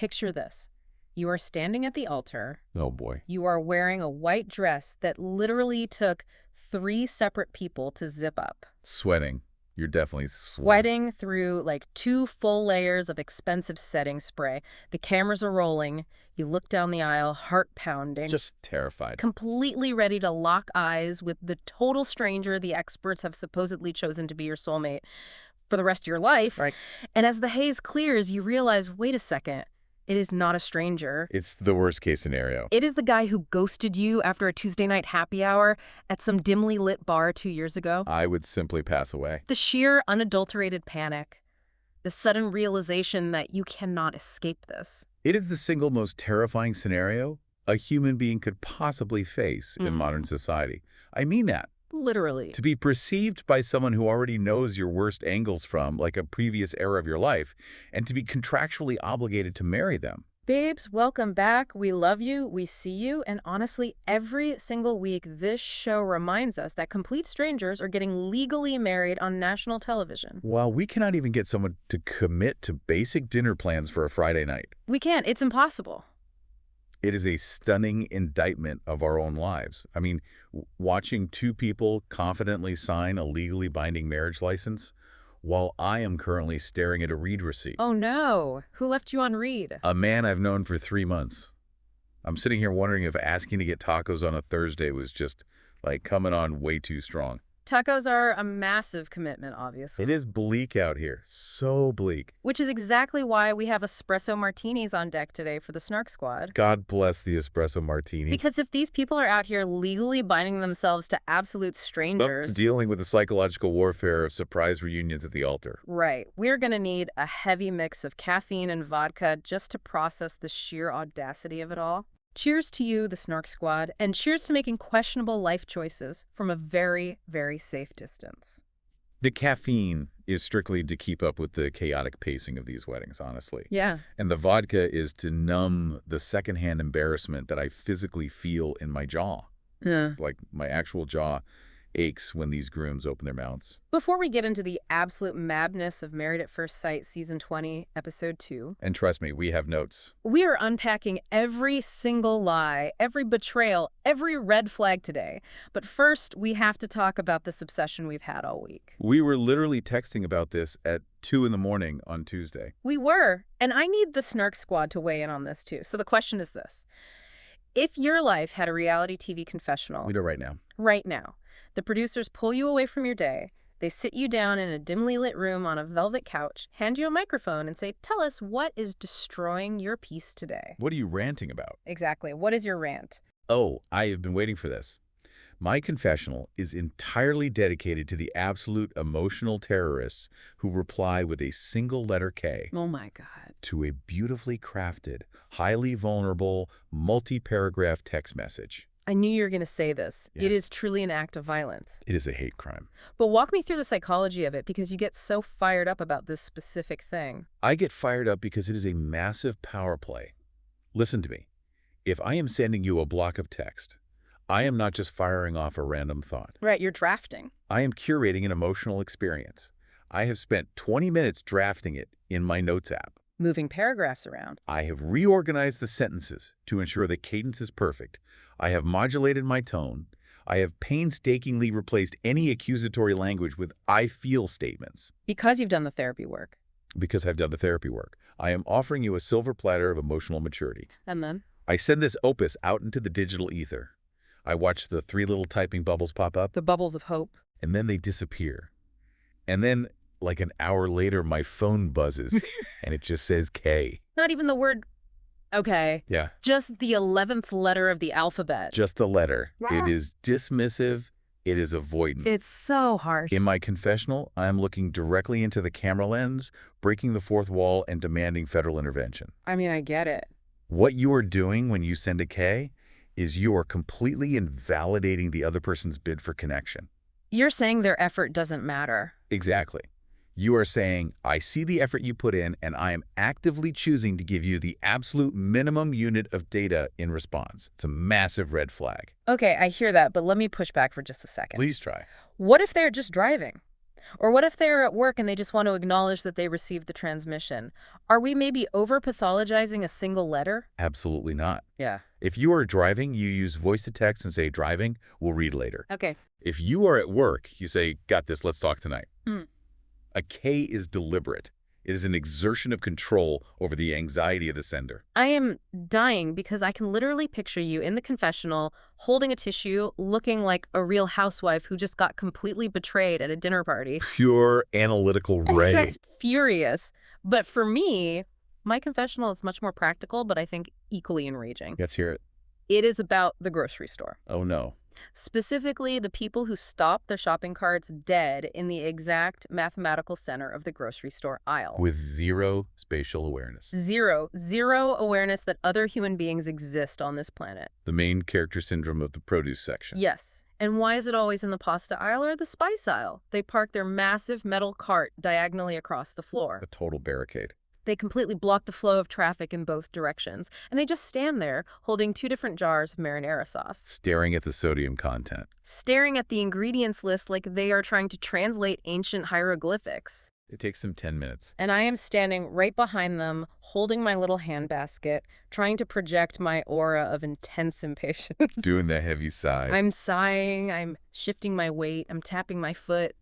picture this. You are standing at the altar. Oh, boy. You are wearing a white dress that literally took 3 separate people to zip up. Sweating. You're definitely Sweating through like 2 full layers of expensive setting spray. The cameras are rolling. You look down the aisle, heart pounding. Just terrified. Completely ready to lock eyes with the total stranger the experts have supposedly chosen to be your soulmate for the rest of your life. Right. And as the haze clears, you realize, wait a second, it is not a stranger. It's the worst case scenario. It is the guy who ghosted you after a Tuesday night happy hour at some dimly lit bar 2 years ago. I would simply pass away. The sheer, unadulterated panic. The sudden realization that you cannot escape this. It is the single most terrifying scenario a human being could possibly face in modern society. I mean that. Literally. To be perceived by someone who already knows your worst angles from, like a previous era of your life, and to be contractually obligated to marry them. Babes, welcome back. We love you. We see you. And honestly, every single week, this show reminds us that complete strangers are getting legally married on national television. While we cannot even get someone to commit to basic dinner plans for a Friday night. We can't. It's impossible. It is a stunning indictment of our own lives. I mean, watching 2 people confidently sign a legally binding marriage license while I am currently staring at a read receipt. Oh no. Who left you on read? A man I've known for 3 months. I'm sitting here wondering if asking to get tacos on a Thursday was just, like, coming on way too strong. Tacos are a massive commitment, obviously. It is bleak out here. So bleak. Which is exactly why we have espresso martinis on deck today for the Snark Squad. God bless the espresso martini. Because if these people are out here legally binding themselves to absolute strangers... dealing with the psychological warfare of surprise reunions at the altar. Right. We're going to need a heavy mix of caffeine and vodka just to process the sheer audacity of it all. Cheers to you, the Snark Squad, and cheers to making questionable life choices from a very, very safe distance. The caffeine is strictly to keep up with the chaotic pacing of these weddings, honestly. Yeah. And the vodka is to numb the secondhand embarrassment that I physically feel in my jaw. Yeah. Like my actual jaw aches when these grooms open their mouths. Before we get into the absolute madness of Married at First Sight Season 20, Episode 2... And trust me, we have notes. We are unpacking every single lie, every betrayal, every red flag today. But first, we have to talk about this obsession we've had all week. We were literally texting about this at 2 in the morning on Tuesday. We were. And I need the Snark Squad to weigh in on this, too. So the question is this. If your life had a reality TV confessional... We do it right now. Right now. The producers pull you away from your day. They sit you down in a dimly lit room on a velvet couch, hand you a microphone, and say, tell us what is destroying your peace today. What are you ranting about? Exactly. What is your rant? Oh, I have been waiting for this. My confessional is entirely dedicated to the absolute emotional terrorists who reply with a single letter K. Oh my God. To a beautifully crafted, highly vulnerable, multi-paragraph text message. I knew you were going to say this. Yeah. It is truly an act of violence. It is a hate crime. But walk me through the psychology of it, because you get so fired up about this specific thing. I get fired up because it is a massive power play. Listen to me. If I am sending you a block of text, I am not just firing off a random thought. Right, you're drafting. I am curating an emotional experience. I have spent 20 minutes drafting it in my notes app. Moving paragraphs around. I have reorganized the sentences to ensure the cadence is perfect. I have modulated my tone. I have painstakingly replaced any accusatory language with I feel statements. Because you've done the therapy work. Because I've done the therapy work. I am offering you a silver platter of emotional maturity. And then? I send this opus out into the digital ether. I watch the 3 little typing bubbles pop up. The bubbles of hope. And then they disappear. And then, like an hour later, my phone buzzes and it just says K. Not even the word... Okay. Yeah. Just the 11th letter of the alphabet. Just a letter. It is dismissive. It is avoidant. It's so harsh. In my confessional, I am looking directly into the camera lens, breaking the fourth wall, and demanding federal intervention. I mean, I get it. What you are doing when you send a K is you are completely invalidating the other person's bid for connection. You're saying their effort doesn't matter. Exactly. You are saying, I see the effort you put in, and I am actively choosing to give you the absolute minimum unit of data in response. It's a massive red flag. Okay, I hear that, but let me push back for just a second. Please try. What if they're just driving? Or what if they're at work and they just want to acknowledge that they received the transmission? Are we maybe over-pathologizing a single letter? Absolutely not. Yeah. If you are driving, you use voice to text and say driving, we'll read later. Okay. If you are at work, you say, got this, let's talk tonight. Hmm. A K is deliberate. It is an exertion of control over the anxiety of the sender. I am dying because I can literally picture you in the confessional, holding a tissue, looking like a real housewife who just got completely betrayed at a dinner party. Pure analytical ray. It's just furious. But for me, my confessional is much more practical, but I think equally enraging. Let's hear it. It is about the grocery store. Oh, no. Specifically, the people who stop their shopping carts dead in the exact mathematical center of the grocery store aisle. With zero spatial awareness. Zero awareness that other human beings exist on this planet. The main character syndrome of the produce section. Yes. And why is it always in the pasta aisle or the spice aisle? They park their massive metal cart diagonally across the floor. A total barricade. They completely block the flow of traffic in both directions, and they just stand there holding 2 different jars of marinara sauce. Staring at the sodium content. Staring at the ingredients list like they are trying to translate ancient hieroglyphics. It takes them 10 minutes. And I am standing right behind them, holding my little handbasket, trying to project my aura of intense impatience. Doing the heavy sigh. I'm sighing, I'm shifting my weight, I'm tapping my foot,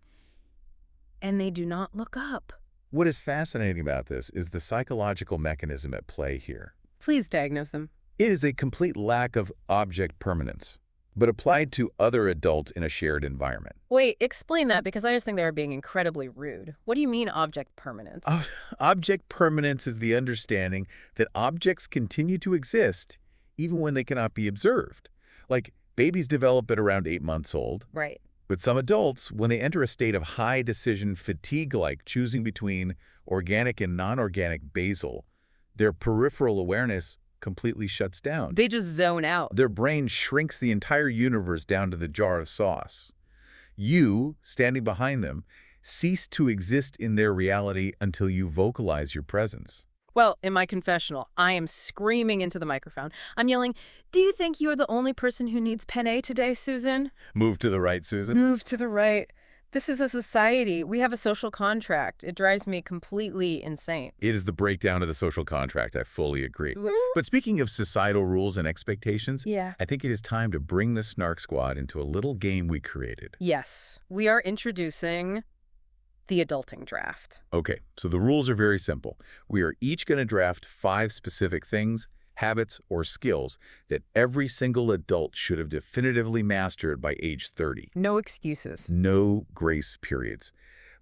and they do not look up. What is fascinating about this is the psychological mechanism at play here. Please diagnose them. It is a complete lack of object permanence, but applied to other adults in a shared environment. Wait, explain that, because I just think they're being incredibly rude. What do you mean object permanence? Object permanence is the understanding that objects continue to exist even when they cannot be observed. Like babies develop at around 8 months old. Right. But some adults, when they enter a state of high decision fatigue like choosing between organic and non-organic basil, their peripheral awareness completely shuts down. They just zone out. Their brain shrinks the entire universe down to the jar of sauce. You, standing behind them, cease to exist in their reality until you vocalize your presence. Well, in my confessional, I am screaming into the microphone. I'm yelling, "Do you think you're the only person who needs penne today, Susan?" Move to the right, Susan. Move to the right. This is a society. We have a social contract. It drives me completely insane. It is the breakdown of the social contract. I fully agree. But speaking of societal rules and expectations, Yeah. I think it is time to bring the Snark Squad into a little game we created. Yes, we are introducing the adulting draft. Okay, so the rules are very simple. We are each going to draft 5 specific things, habits, or skills that every single adult should have definitively mastered by age 30. No excuses. No grace periods.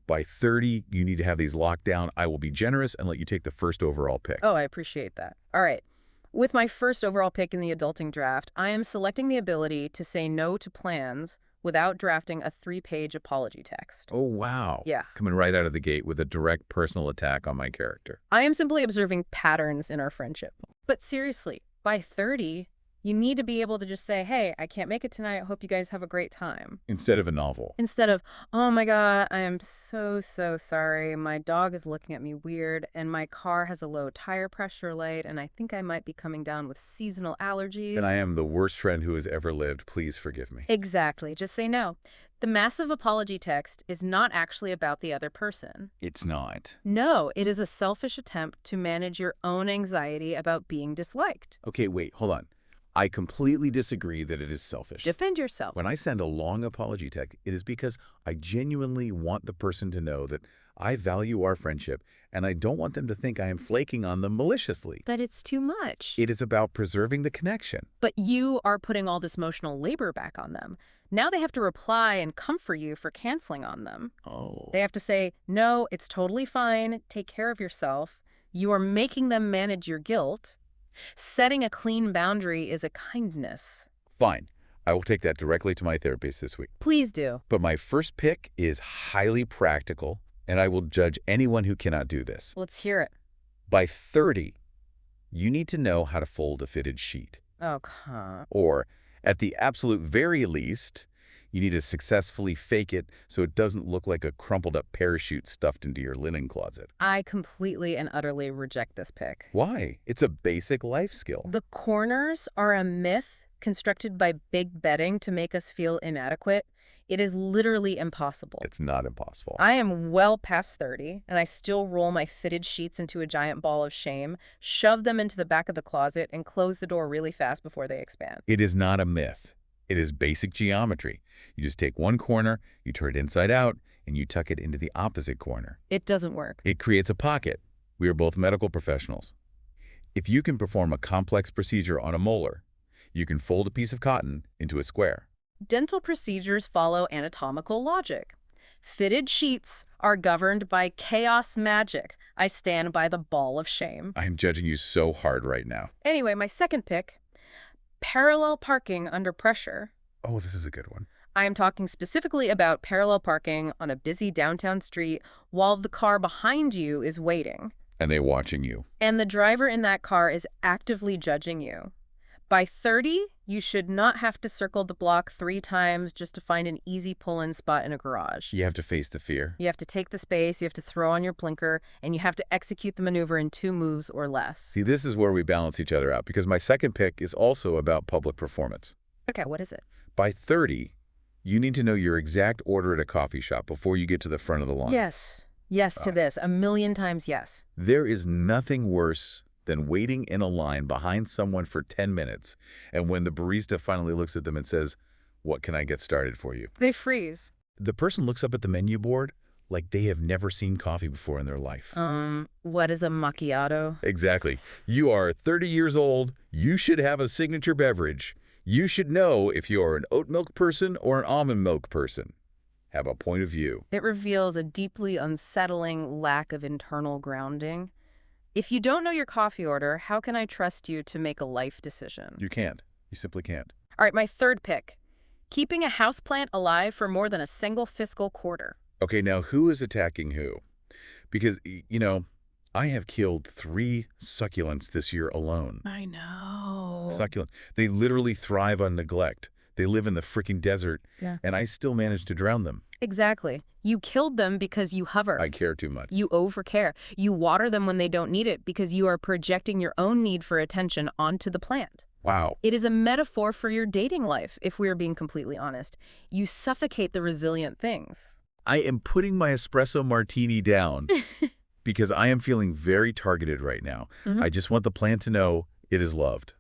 By 30, you need to have these locked down. I will be generous and let you take the first overall pick. Oh, I appreciate that. All right. With my first overall pick in the adulting draft, I am selecting the ability to say no to plans without drafting a 3-page apology text. Oh, wow. Yeah. Coming right out of the gate with a direct personal attack on my character. I am simply observing patterns in our friendship. But seriously, by 30, you need to be able to just say, "Hey, I can't make it tonight. I hope you guys have a great time." Instead of a novel. Instead of, "Oh my God, I am so sorry. My dog is looking at me weird, and my car has a low tire pressure light, and I think I might be coming down with seasonal allergies." And I am the worst friend who has ever lived. Please forgive me. Exactly. Just say no. The massive apology text is not actually about the other person. It's not. No, it is a selfish attempt to manage your own anxiety about being disliked. Okay, wait, hold on. I completely disagree that it is selfish. Defend yourself. When I send a long apology text, it is because I genuinely want the person to know that I value our friendship, and I don't want them to think I am flaking on them maliciously. But it's too much. It is about preserving the connection. But you are putting all this emotional labor back on them. Now they have to reply and comfort you for canceling on them. Oh. They have to say, "No, it's totally fine. Take care of yourself." You are making them manage your guilt. Setting a clean boundary is a kindness. Fine. I will take that directly to my therapist this week. Please do. But my first pick is highly practical, and I will judge anyone who cannot do this. Let's hear it. By 30, you need to know how to fold a fitted sheet. Oh, come. Or, at the absolute very least, you need to successfully fake it so it doesn't look like a crumpled up parachute stuffed into your linen closet. I completely and utterly reject this pick. Why? It's a basic life skill. The corners are a myth constructed by big betting to make us feel inadequate. It is literally impossible. It's not impossible. I am well past 30, and I still roll my fitted sheets into a giant ball of shame, shove them into the back of the closet, and close the door really fast before they expand. It is not a myth. It is basic geometry. You just take one corner, you turn it inside out, and you tuck it into the opposite corner. It doesn't work. It creates a pocket. We are both medical professionals. If you can perform a complex procedure on a molar, you can fold a piece of cotton into a square. Dental procedures follow anatomical logic. Fitted sheets are governed by chaos magic. I stand by the ball of shame. I am judging you so hard right now. Anyway, my second pick, parallel parking under pressure. Oh, this is a good one. I am talking specifically about parallel parking on a busy downtown street while the car behind you is waiting. And they're watching you. And the driver in that car is actively judging you. By 30, you should not have to circle the block 3 times just to find an easy pull-in spot in a garage. You have to face the fear. You have to take the space, you have to throw on your blinker, and you have to execute the maneuver in 2 moves or less. See, this is where we balance each other out, because my second pick is also about public performance. Okay, what is it? By 30, you need to know your exact order at a coffee shop before you get to the front of the line. Yes. Yes to this. 1,000,000 times yes. There is nothing worse than waiting in a line behind someone for 10 minutes, and when the barista finally looks at them and says, "What can I get started for you?" They freeze. The person looks up at the menu board like they have never seen coffee before in their life. What is a macchiato? Exactly. You are 30 years old. You should have a signature beverage. You should know if you are an oat milk person or an almond milk person. Have a point of view. It reveals a deeply unsettling lack of internal grounding. If you don't know your coffee order, how can I trust you to make a life decision? You can't. You simply can't. All right, my third pick. Keeping a houseplant alive for more than a single fiscal quarter. Okay, now who is attacking who? Because, I have killed 3 succulents this year alone. I know. Succulent. They literally thrive on neglect. They live in the freaking desert, and I still manage to drown them. Exactly. You killed them because you hover. I care too much. You overcare. You water them when they don't need it because you are projecting your own need for attention onto the plant. Wow. It is a metaphor for your dating life, if we are being completely honest. You suffocate the resilient things. I am putting my espresso martini down because I am feeling very targeted right now. I just want the plant to know it is loved.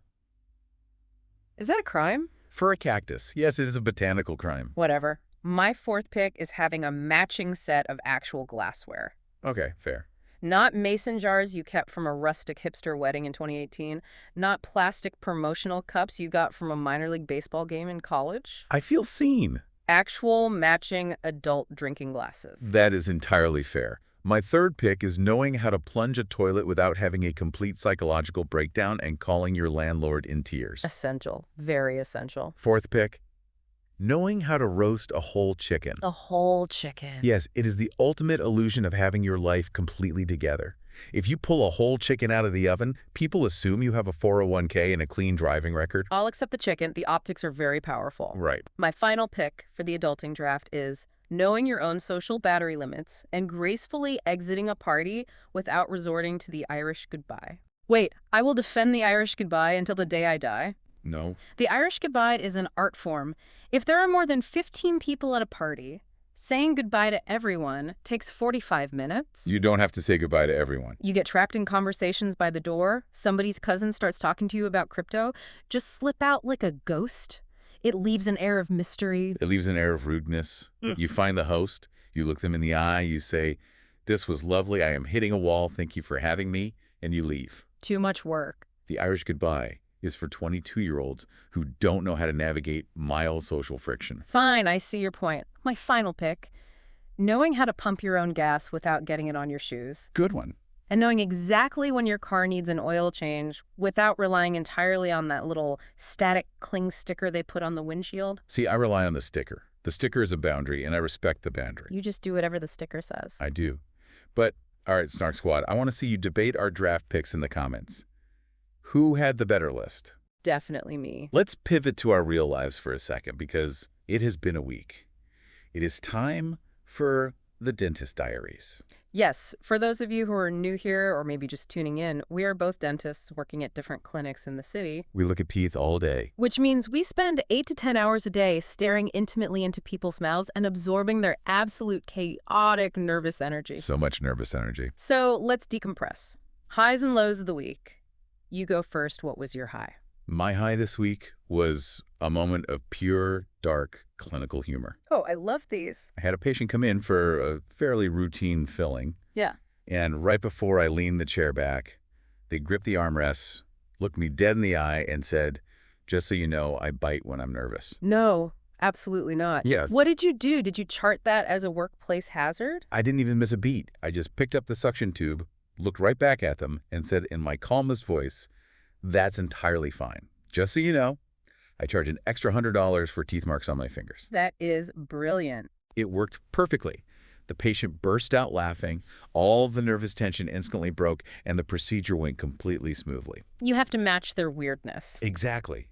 Is that a crime? For a cactus, yes, it is a botanical crime. Whatever. My fourth pick is having a matching set of actual glassware. Okay, fair. Not mason jars you kept from a rustic hipster wedding in 2018. Not plastic promotional cups you got from a minor league baseball game in college. I feel seen. Actual matching adult drinking glasses. That is entirely fair. My third pick is knowing how to plunge a toilet without having a complete psychological breakdown and calling your landlord in tears. Essential. Very essential. Fourth pick, knowing how to roast a whole chicken. A whole chicken. Yes, it is the ultimate illusion of having your life completely together. If you pull a whole chicken out of the oven, people assume you have a 401k and a clean driving record. I'll accept the chicken. The optics are very powerful. Right. My final pick for the adulting draft is knowing your own social battery limits and gracefully exiting a party without resorting to the Irish goodbye. Wait, I will defend the Irish goodbye until the day I die. No. The Irish goodbye is an art form. If there are more than 15 people at a party, saying goodbye to everyone takes 45 minutes. You don't have to say goodbye to everyone. You get trapped in conversations by the door. Somebody's cousin starts talking to you about crypto. Just slip out like a ghost. It leaves an air of mystery. It leaves an air of rudeness. You find the host. You look them in the eye. You say, "This was lovely. I am hitting a wall. Thank you for having me." And you leave. Too much work. The Irish goodbye is for 22-year-olds who don't know how to navigate mild social friction. Fine, I see your point. My final pick. Knowing how to pump your own gas without getting it on your shoes. Good one. And knowing exactly when your car needs an oil change without relying entirely on that little static cling sticker they put on the windshield. See, I rely on the sticker. The sticker is a boundary, and I respect the boundary. You just do whatever the sticker says. I do. But, all right, Snark Squad, I want to see you debate our draft picks in the comments. Who had the better list? Definitely me. Let's pivot to our real lives for a second, because it has been a week. It is time for The Dentist Diaries. Yes, for those of you who are new here or maybe just tuning in, we are both dentists working at different clinics in the city. We look at teeth all day. Which means we spend 8 to 10 hours a day staring intimately into people's mouths and absorbing their absolute chaotic nervous energy. So much nervous energy. So let's decompress. Highs and lows of the week. You go first. What was your high? My high this week was a moment of pure, dark clinical humor. Oh, I love these. I had a patient come in for a fairly routine filling. Yeah. And right before I leaned the chair back, they gripped the armrests, looked me dead in the eye, and said, "Just so you know, I bite when I'm nervous." No, absolutely not. Yes. What did you do? Did you chart that as a workplace hazard? I didn't even miss a beat. I just picked up the suction tube, looked right back at them, and said in my calmest voice, "That's entirely fine. Just so you know, I charge an extra $100 for teeth marks on my fingers." That is brilliant. It worked perfectly. The patient burst out laughing, all of the nervous tension instantly broke, and the procedure went completely smoothly. You have to match their weirdness. Exactly.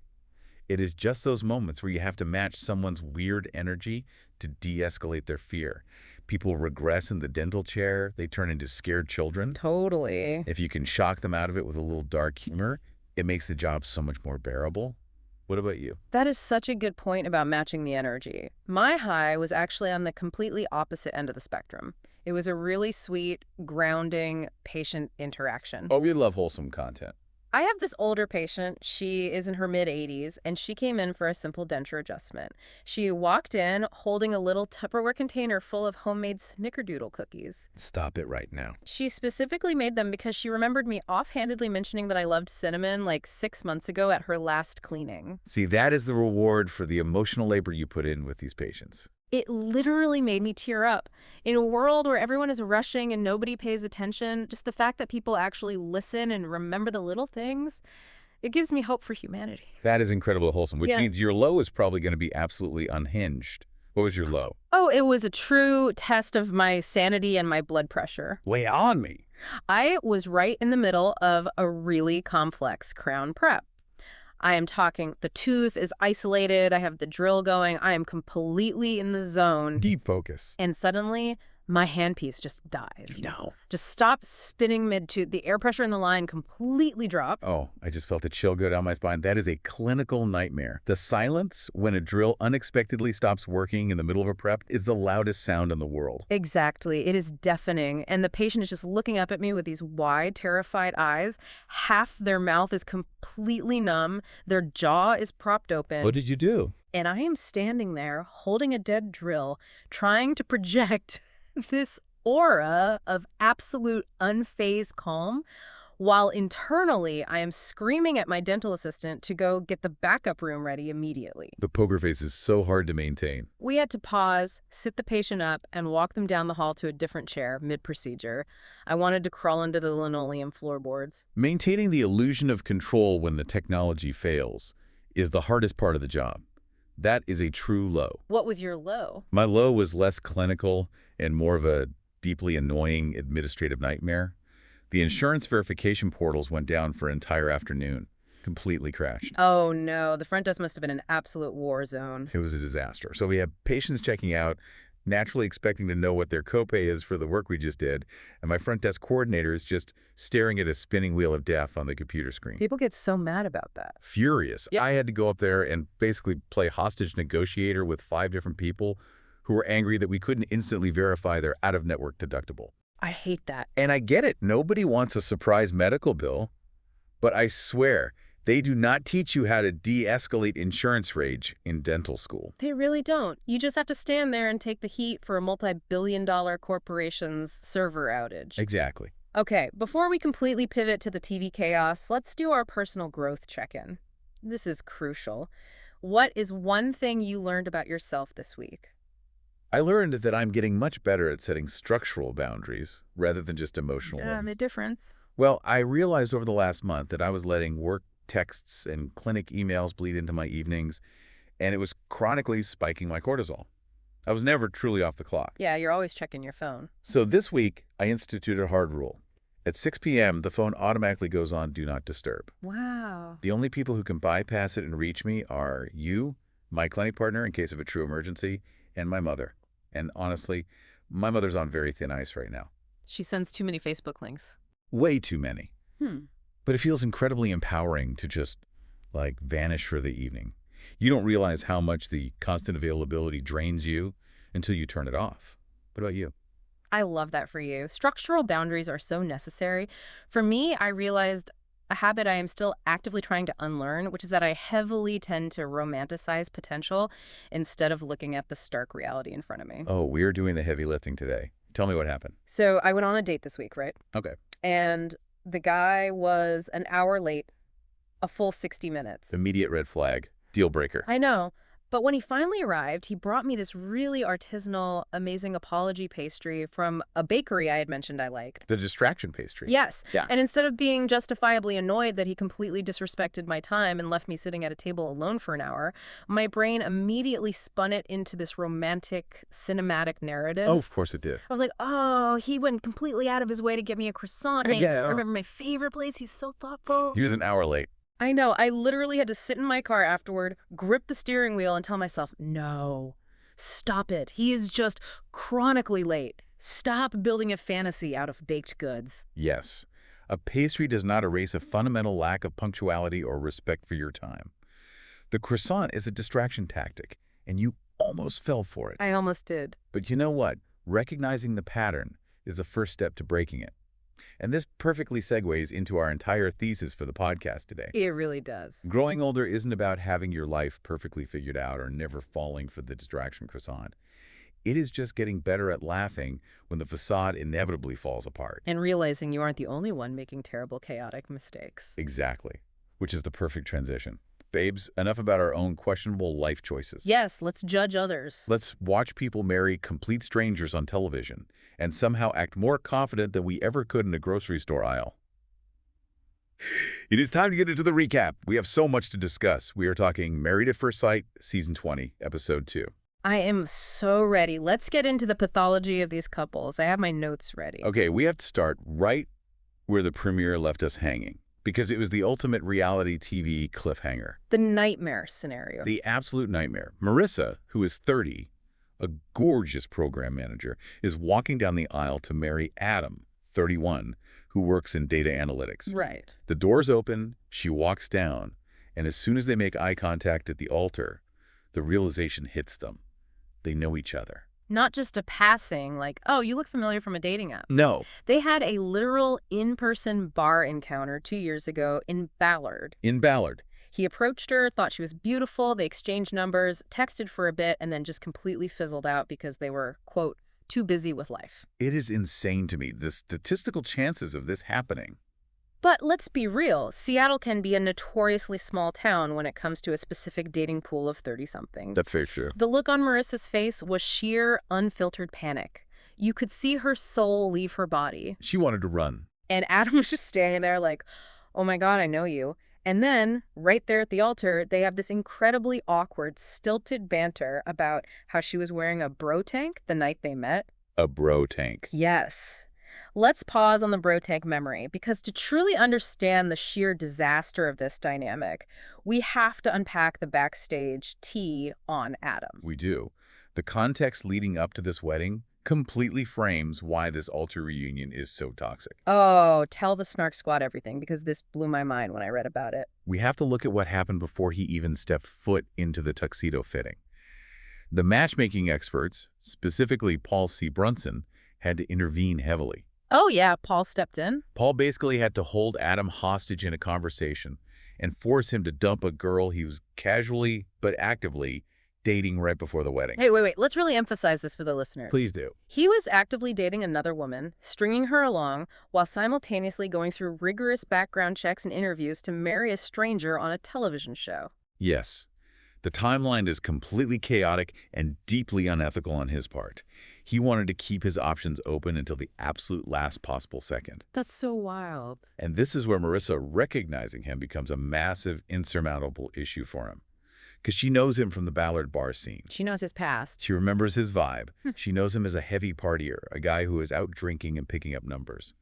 It is just those moments where you have to match someone's weird energy to de-escalate their fear. People regress in the dental chair. They turn into scared children. Totally. If you can shock them out of it with a little dark humor, it makes the job so much more bearable. What about you? That is such a good point about matching the energy. My high was actually on the completely opposite end of the spectrum. It was a really sweet, grounding patient interaction. Oh, we love wholesome content. I have this older patient. She is in her mid-80s, and she came in for a simple denture adjustment. She walked in holding a little Tupperware container full of homemade snickerdoodle cookies. Stop it right now. She specifically made them because she remembered me offhandedly mentioning that I loved cinnamon like 6 months ago at her last cleaning. See, that is the reward for the emotional labor you put in with these patients. It literally made me tear up. In a world where everyone is rushing and nobody pays attention, just the fact that people actually listen and remember the little things, it gives me hope for humanity. That is incredibly wholesome, which means your low is probably going to be absolutely unhinged. What was your low? Oh, it was a true test of my sanity and my blood pressure. Lay on me. I was right in the middle of a really complex crown prep. I am talking, the tooth is isolated, I have the drill going, I am completely in the zone. Deep focus. And suddenly, my handpiece just died. No. Just stopped spinning mid-tooth. The air pressure in the line completely dropped. Oh, I just felt a chill go down my spine. That is a clinical nightmare. The silence when a drill unexpectedly stops working in the middle of a prep is the loudest sound in the world. Exactly. It is deafening. And the patient is just looking up at me with these wide, terrified eyes. Half their mouth is completely numb. Their jaw is propped open. What did you do? And I am standing there holding a dead drill, trying to project this aura of absolute unfazed calm, while internally I am screaming at my dental assistant to go get the backup room ready immediately. The poker face is so hard to maintain. We had to pause, sit the patient up, and walk them down the hall to a different chair mid-procedure. I wanted to crawl into the linoleum floorboards. Maintaining the illusion of control when the technology fails is the hardest part of the job. That is a true low. What was your low? My low was less clinical and more of a deeply annoying administrative nightmare. The insurance verification portals went down for an entire afternoon. Completely crashed. Oh no, the front desk must have been an absolute war zone. It was a disaster. So we have patients checking out, naturally expecting to know what their copay is for the work we just did, and my front desk coordinator is just staring at a spinning wheel of death on the computer screen. People get so mad about that. Furious. Yeah. I had to go up there and basically play hostage negotiator with 5 different people who were angry that we couldn't instantly verify their out-of-network deductible. I hate that. And I get it. Nobody wants a surprise medical bill. But I swear, they do not teach you how to de-escalate insurance rage in dental school. They really don't. You just have to stand there and take the heat for a multi-billion-dollar corporation's server outage. Exactly. Okay, before we completely pivot to the TV chaos, let's do our personal growth check-in. This is crucial. What is one thing you learned about yourself this week? I learned that I'm getting much better at setting structural boundaries rather than just emotional ones. The difference. Well, I realized over the last month that I was letting work texts and clinic emails bleed into my evenings, and it was chronically spiking my cortisol. I was never truly off the clock. Yeah, you're always checking your phone. So this week, I instituted a hard rule. At 6 p.m., the phone automatically goes on Do Not Disturb. Wow. The only people who can bypass it and reach me are you, my clinic partner in case of a true emergency, and my mother. And honestly, My mother's on very thin ice right now. She sends too many Facebook links. Way too many. Hmm. But it feels incredibly empowering to just, like, vanish for the evening. You don't realize how much the constant availability drains you until you turn it off. What about you? I love that for you. Structural boundaries are so necessary. For me, I realized a habit I am still actively trying to unlearn, which is that I heavily tend to romanticize potential instead of looking at the stark reality in front of me. Oh, we're doing the heavy lifting today. Tell me what happened. So I went on a date this week, right? Okay. And the guy was an hour late, a full 60 minutes. Immediate red flag. Deal breaker. I know. But when he finally arrived, he brought me this really artisanal, amazing apology pastry from a bakery I had mentioned I liked. The distraction pastry. Yes. Yeah. And instead of being justifiably annoyed that he completely disrespected my time and left me sitting at a table alone for an hour, my brain immediately spun it into this romantic, cinematic narrative. Oh, of course it did. I was like, oh, he went completely out of his way to get me a croissant. And Yeah. I remember my favorite place. He's so thoughtful. He was an hour late. I know. I literally had to sit in my car afterward, grip the steering wheel, and tell myself, no, stop it. He is just chronically late. Stop building a fantasy out of baked goods. Yes. A pastry does not erase a fundamental lack of punctuality or respect for your time. The croissant is a distraction tactic, and you almost fell for it. I almost did. But you know what? Recognizing the pattern is the first step to breaking it. And this perfectly segues into our entire thesis for the podcast today. It really does. Growing older isn't about having your life perfectly figured out or never falling for the distraction croissant. It is just getting better at laughing when the facade inevitably falls apart. And realizing you aren't the only one making terrible, chaotic mistakes. Exactly. Which is the perfect transition. Babes, enough about our own questionable life choices. Yes, let's judge others. Let's watch people marry complete strangers on television and somehow act more confident than we ever could in a grocery store aisle. It is time to get into the recap. We have so much to discuss. We are talking Married at First Sight, Season 20, Episode 2. I am so ready. Let's get into the pathology of these couples. I have my notes ready. Okay, we have to start right where the premiere left us hanging, because it was the ultimate reality TV cliffhanger. The nightmare scenario. The absolute nightmare. Marissa, who is 30, a gorgeous program manager, is walking down the aisle to marry Adam, 31, who works in data analytics. Right. The doors open, she walks down, and as soon as they make eye contact at the altar, the realization hits them. They know each other. Not just a passing, like, oh, you look familiar from a dating app. No. They had a literal in-person bar encounter 2 years ago in Ballard. In Ballard. He approached her, thought she was beautiful, they exchanged numbers, texted for a bit, and then just completely fizzled out because they were, quote, too busy with life. It is insane to me, the statistical chances of this happening. But let's be real, Seattle can be a notoriously small town when it comes to a specific dating pool of 30-somethings. That's very true. The look on Marissa's face was sheer, unfiltered panic. You could see her soul leave her body. She wanted to run. And Adam was just standing there like, oh my God, I know you. And then, right there at the altar, they have this incredibly awkward, stilted banter about how she was wearing a bro tank the night they met. A bro tank. Yes. Let's pause on the bro tank memory, because to truly understand the sheer disaster of this dynamic, we have to unpack the backstage tea on Adam. We do. The context leading up to this wedding completely frames why this altar reunion is so toxic. Oh, tell the Snark Squad everything, because this blew my mind when I read about it. We have to look at what happened before he even stepped foot into the tuxedo fitting. The matchmaking experts, specifically Paul C. Brunson, had to intervene heavily. Oh yeah, Paul stepped in. Paul basically had to hold Adam hostage in a conversation and force him to dump a girl he was casually but actively dating right before the wedding. Hey, wait. Let's really emphasize this for the listeners. Please do. He was actively dating another woman, stringing her along, while simultaneously going through rigorous background checks and interviews to marry a stranger on a television show. Yes. The timeline is completely chaotic and deeply unethical on his part. He wanted to keep his options open until the absolute last possible second. That's so wild. And this is where Marissa recognizing him becomes a massive, insurmountable issue for him. Because she knows him from the Ballard bar scene. She knows his past. She remembers his vibe. She knows him as a heavy partier, a guy who is out drinking and picking up numbers.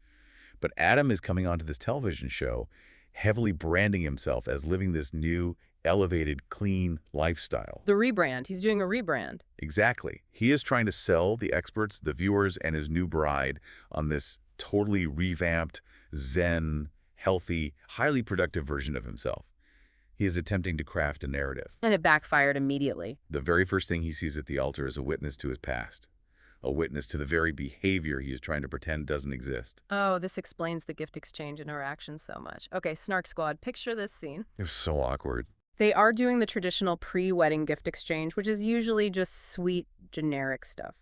But Adam is coming onto this television show, heavily branding himself as living this new, elevated, clean lifestyle. The rebrand. He's doing a rebrand. Exactly. He is trying to sell the experts, the viewers, and his new bride on this totally revamped, zen, healthy, highly productive version of himself. He is attempting to craft a narrative. And it backfired immediately. The very first thing he sees at the altar is a witness to his past, a witness to the very behavior he is trying to pretend doesn't exist. Oh, this explains the gift exchange interaction so much. Okay, Snark Squad, picture this scene. It was so awkward. They are doing the traditional pre-wedding gift exchange, which is usually just sweet, generic stuff.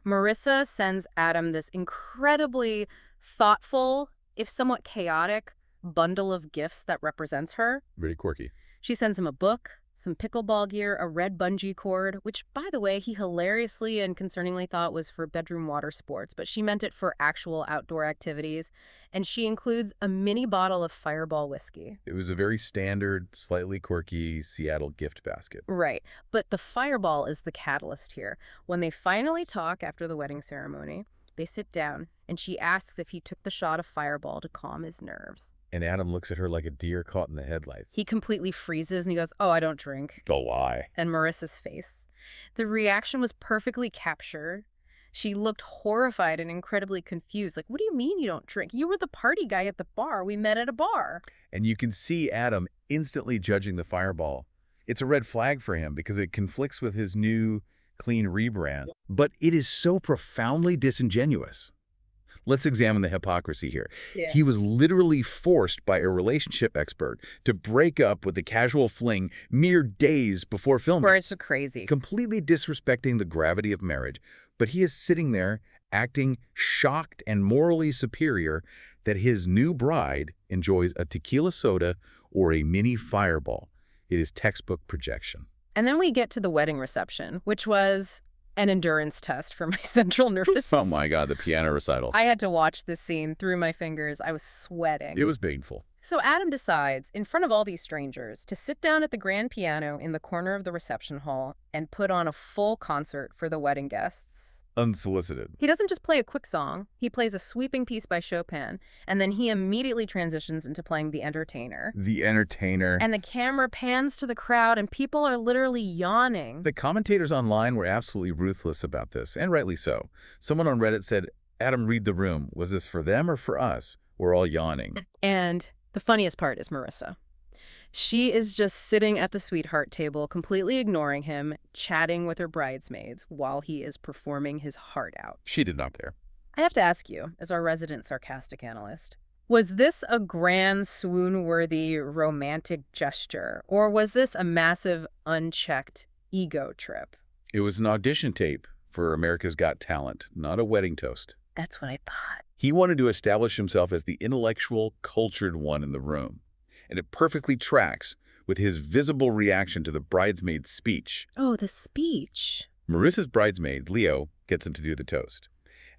Marissa sends Adam this incredibly thoughtful, if somewhat chaotic, bundle of gifts that represents her. Very quirky. She sends him a book, some pickleball gear, a red bungee cord, which, by the way, he hilariously and concerningly thought was for bedroom water sports, but she meant it for actual outdoor activities. And she includes a mini bottle of Fireball whiskey. It was a very standard, slightly quirky Seattle gift basket. Right. But the Fireball is the catalyst here. When they finally talk after the wedding ceremony, they sit down, and she asks if he took the shot of Fireball to calm his nerves. And Adam looks at her like a deer caught in the headlights. He completely freezes and he goes, "Oh, I don't drink." The lie. And Marissa's face. The reaction was perfectly captured. She looked horrified and incredibly confused. Like, what do you mean you don't drink? You were the party guy at the bar. We met at a bar. And you can see Adam instantly judging the Fireball. It's a red flag for him because it conflicts with his new clean rebrand. But it is so profoundly disingenuous. Let's examine the hypocrisy here. Yeah. He was literally forced by a relationship expert to break up with a casual fling mere days before filming. It's crazy. Completely disrespecting the gravity of marriage. But he is sitting there acting shocked and morally superior that his new bride enjoys a tequila soda or a mini Fireball. It is textbook projection. And then we get to the wedding reception, which was an endurance test for my central nervous system. Oh my God, the piano recital. I had to watch this scene through my fingers. I was sweating. It was painful. So Adam decides, in front of all these strangers, to sit down at the grand piano in the corner of the reception hall and put on a full concert for the wedding guests. Unsolicited. He doesn't just play a quick song. He plays a sweeping piece by Chopin, and then he immediately transitions into playing the entertainer. The entertainer. And the camera pans to the crowd, and people are literally yawning. The commentators online were absolutely ruthless about this, and rightly so. Someone on Reddit said, "Adam, read the room. Was this for them or for us?" We're all yawning. And the funniest part is Marissa. She is just sitting at the sweetheart table, completely ignoring him, chatting with her bridesmaids while he is performing his heart out. She did not care. I have to ask you, as our resident sarcastic analyst, was this a grand, swoon-worthy romantic gesture, or was this a massive, unchecked ego trip? It was an audition tape for America's Got Talent, not a wedding toast. That's what I thought. He wanted to establish himself as the intellectual, cultured one in the room. And it perfectly tracks with his visible reaction to the bridesmaid's speech. Oh, the speech. Marissa's bridesmaid, Leo, gets him to do the toast.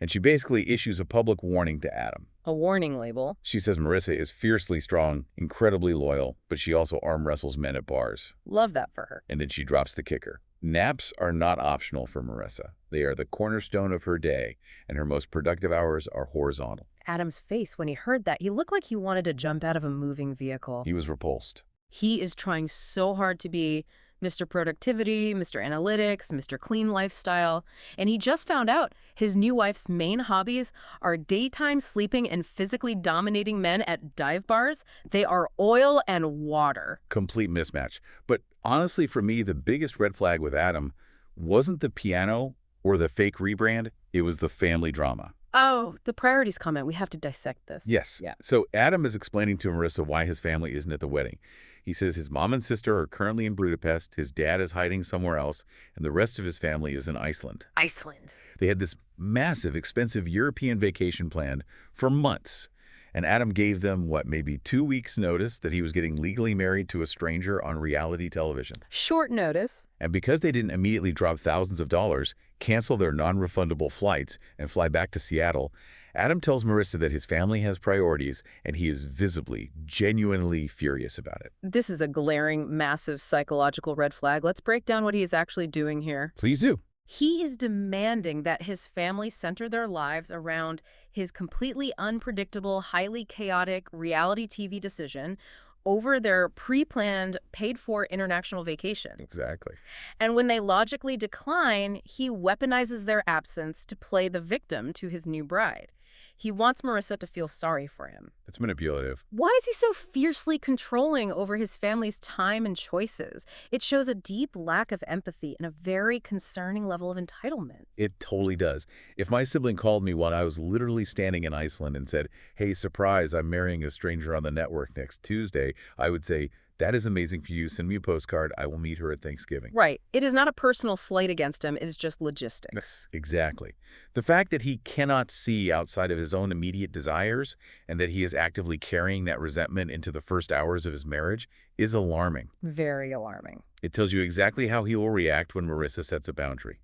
And she basically issues a public warning to Adam. A warning label. She says Marissa is fiercely strong, incredibly loyal, but she also arm wrestles men at bars. Love that for her. And then she drops the kicker. Naps are not optional for Marissa. They are the cornerstone of her day, and her most productive hours are horizontal. Adam's face when he heard that, he looked like he wanted to jump out of a moving vehicle. He was repulsed. He is trying so hard to be Mr. Productivity, Mr. Analytics, Mr. Clean Lifestyle, and he just found out his new wife's main hobbies are daytime sleeping and physically dominating men at dive bars. They are oil and water. Complete mismatch. But honestly, for me, the biggest red flag with Adam wasn't the piano or the fake rebrand. It was the family drama. Oh, the priorities comment. We have to dissect this. Yes. Yeah. So Adam is explaining to Marissa why his family isn't at the wedding. He says his mom and sister are currently in Budapest, his dad is hiding somewhere else, and the rest of his family is in Iceland. Iceland. They had this massive, expensive European vacation planned for months. And Adam gave them, maybe 2 weeks' notice that he was getting legally married to a stranger on reality television. Short notice. And because they didn't immediately drop thousands of dollars, cancel their non-refundable flights, and fly back to Seattle, Adam tells Marissa that his family has priorities, and he is visibly, genuinely furious about it. This is a glaring, massive psychological red flag. Let's break down what he is actually doing here. Please do. He is demanding that his family center their lives around his completely unpredictable, highly chaotic reality TV decision, over their pre-planned, paid-for international vacation. Exactly. And when they logically decline, he weaponizes their absence to play the victim to his new bride. He wants Marissa to feel sorry for him. It's manipulative. Why is he so fiercely controlling over his family's time and choices? It shows a deep lack of empathy and a very concerning level of entitlement. It totally does. If my sibling called me while I was literally standing in Iceland and said, "Hey, surprise, I'm marrying a stranger on the network next Tuesday," I would say, "That is amazing for you. Send me a postcard. I will meet her at Thanksgiving." Right. It is not a personal slight against him. It is just logistics. Exactly. The fact that he cannot see outside of his own immediate desires and that he is actively carrying that resentment into the first hours of his marriage is alarming. Very alarming. It tells you exactly how he will react when Marissa sets a boundary.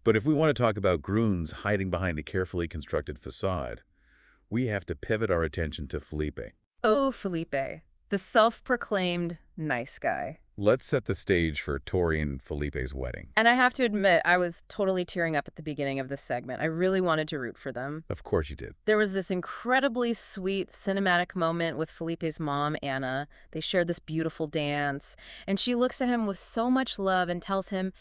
But if we want to talk about Groons hiding behind a carefully constructed facade, we have to pivot our attention to Felipe. Oh, Felipe, the self-proclaimed nice guy. Let's set the stage for Tori and Felipe's wedding. And I have to admit, I was totally tearing up at the beginning of this segment. I really wanted to root for them. Of course you did. There was this incredibly sweet cinematic moment with Felipe's mom, Anna. They shared this beautiful dance, and she looks at him with so much love and tells him,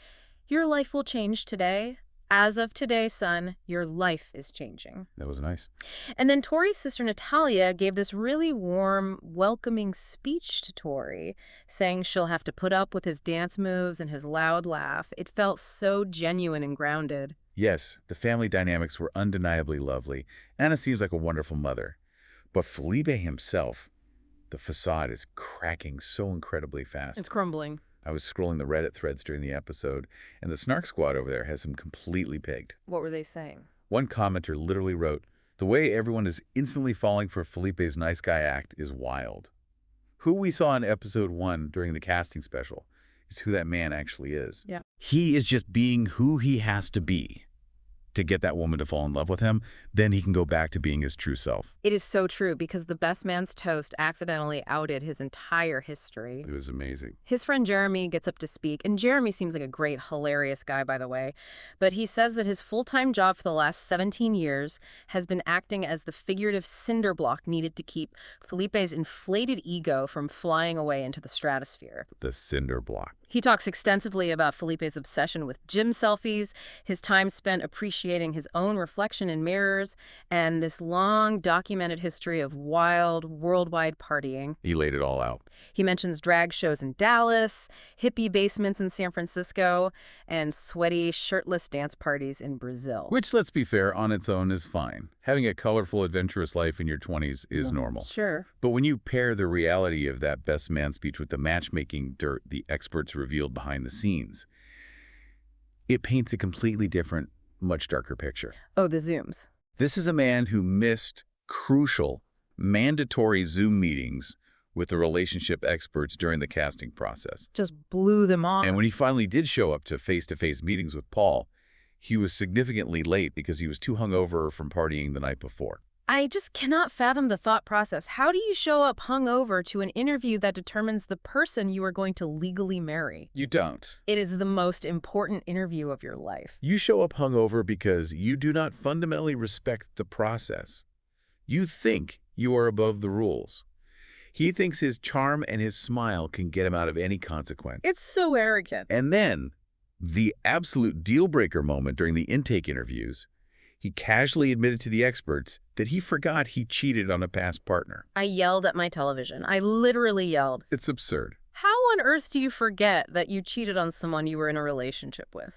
"Your life will change today. As of today, son, your life is changing." That was nice. And then Tori's sister Natalia gave this really warm, welcoming speech to Tori, saying she'll have to put up with his dance moves and his loud laugh. It felt so genuine and grounded. Yes, the family dynamics were undeniably lovely. Anna seems like a wonderful mother. But Felipe himself, the facade is cracking so incredibly fast. It's crumbling. I was scrolling the Reddit threads during the episode, and the Snark Squad over there has him completely pegged. What were they saying? One commenter literally wrote, "The way everyone is instantly falling for Felipe's nice guy act is wild. Who we saw in episode 1 during the casting special is who that man actually is. Yeah. He is just being who he has to be to get that woman to fall in love with him. Then he can go back to being his true self." It is so true, because the best man's toast accidentally outed his entire history. It was amazing. His friend Jeremy gets up to speak, and Jeremy seems like a great, hilarious guy, by the way. But he says that his full-time job for the last 17 years has been acting as the figurative cinder block needed to keep Felipe's inflated ego from flying away into the stratosphere. The cinder block. He talks extensively about Felipe's obsession with gym selfies, his time spent appreciating his own reflection in mirrors, and this long documented history of wild, worldwide partying. He laid it all out. He mentions drag shows in Dallas, hippie basements in San Francisco, and sweaty, shirtless dance parties in Brazil. Which, let's be fair, on its own is fine. Having a colorful, adventurous life in your 20s is normal. Sure. But when you pair the reality of that best man speech with the matchmaking dirt the experts revealed behind the scenes, it paints a completely different, much darker picture. Oh, the Zooms. This is a man who missed crucial, mandatory Zoom meetings with the relationship experts during the casting process. Just blew them off. And when he finally did show up to face-to-face meetings with Paul, he was significantly late because he was too hungover from partying the night before. I just cannot fathom the thought process. How do you show up hungover to an interview that determines the person you are going to legally marry? You don't. It is the most important interview of your life. You show up hungover because you do not fundamentally respect the process. You think you are above the rules. He thinks his charm and his smile can get him out of any consequence. It's so arrogant. And then, the absolute deal-breaker moment during the intake interviews, he casually admitted to the experts that he forgot he cheated on a past partner. I yelled at my television. I literally yelled. It's absurd. How on earth do you forget that you cheated on someone you were in a relationship with?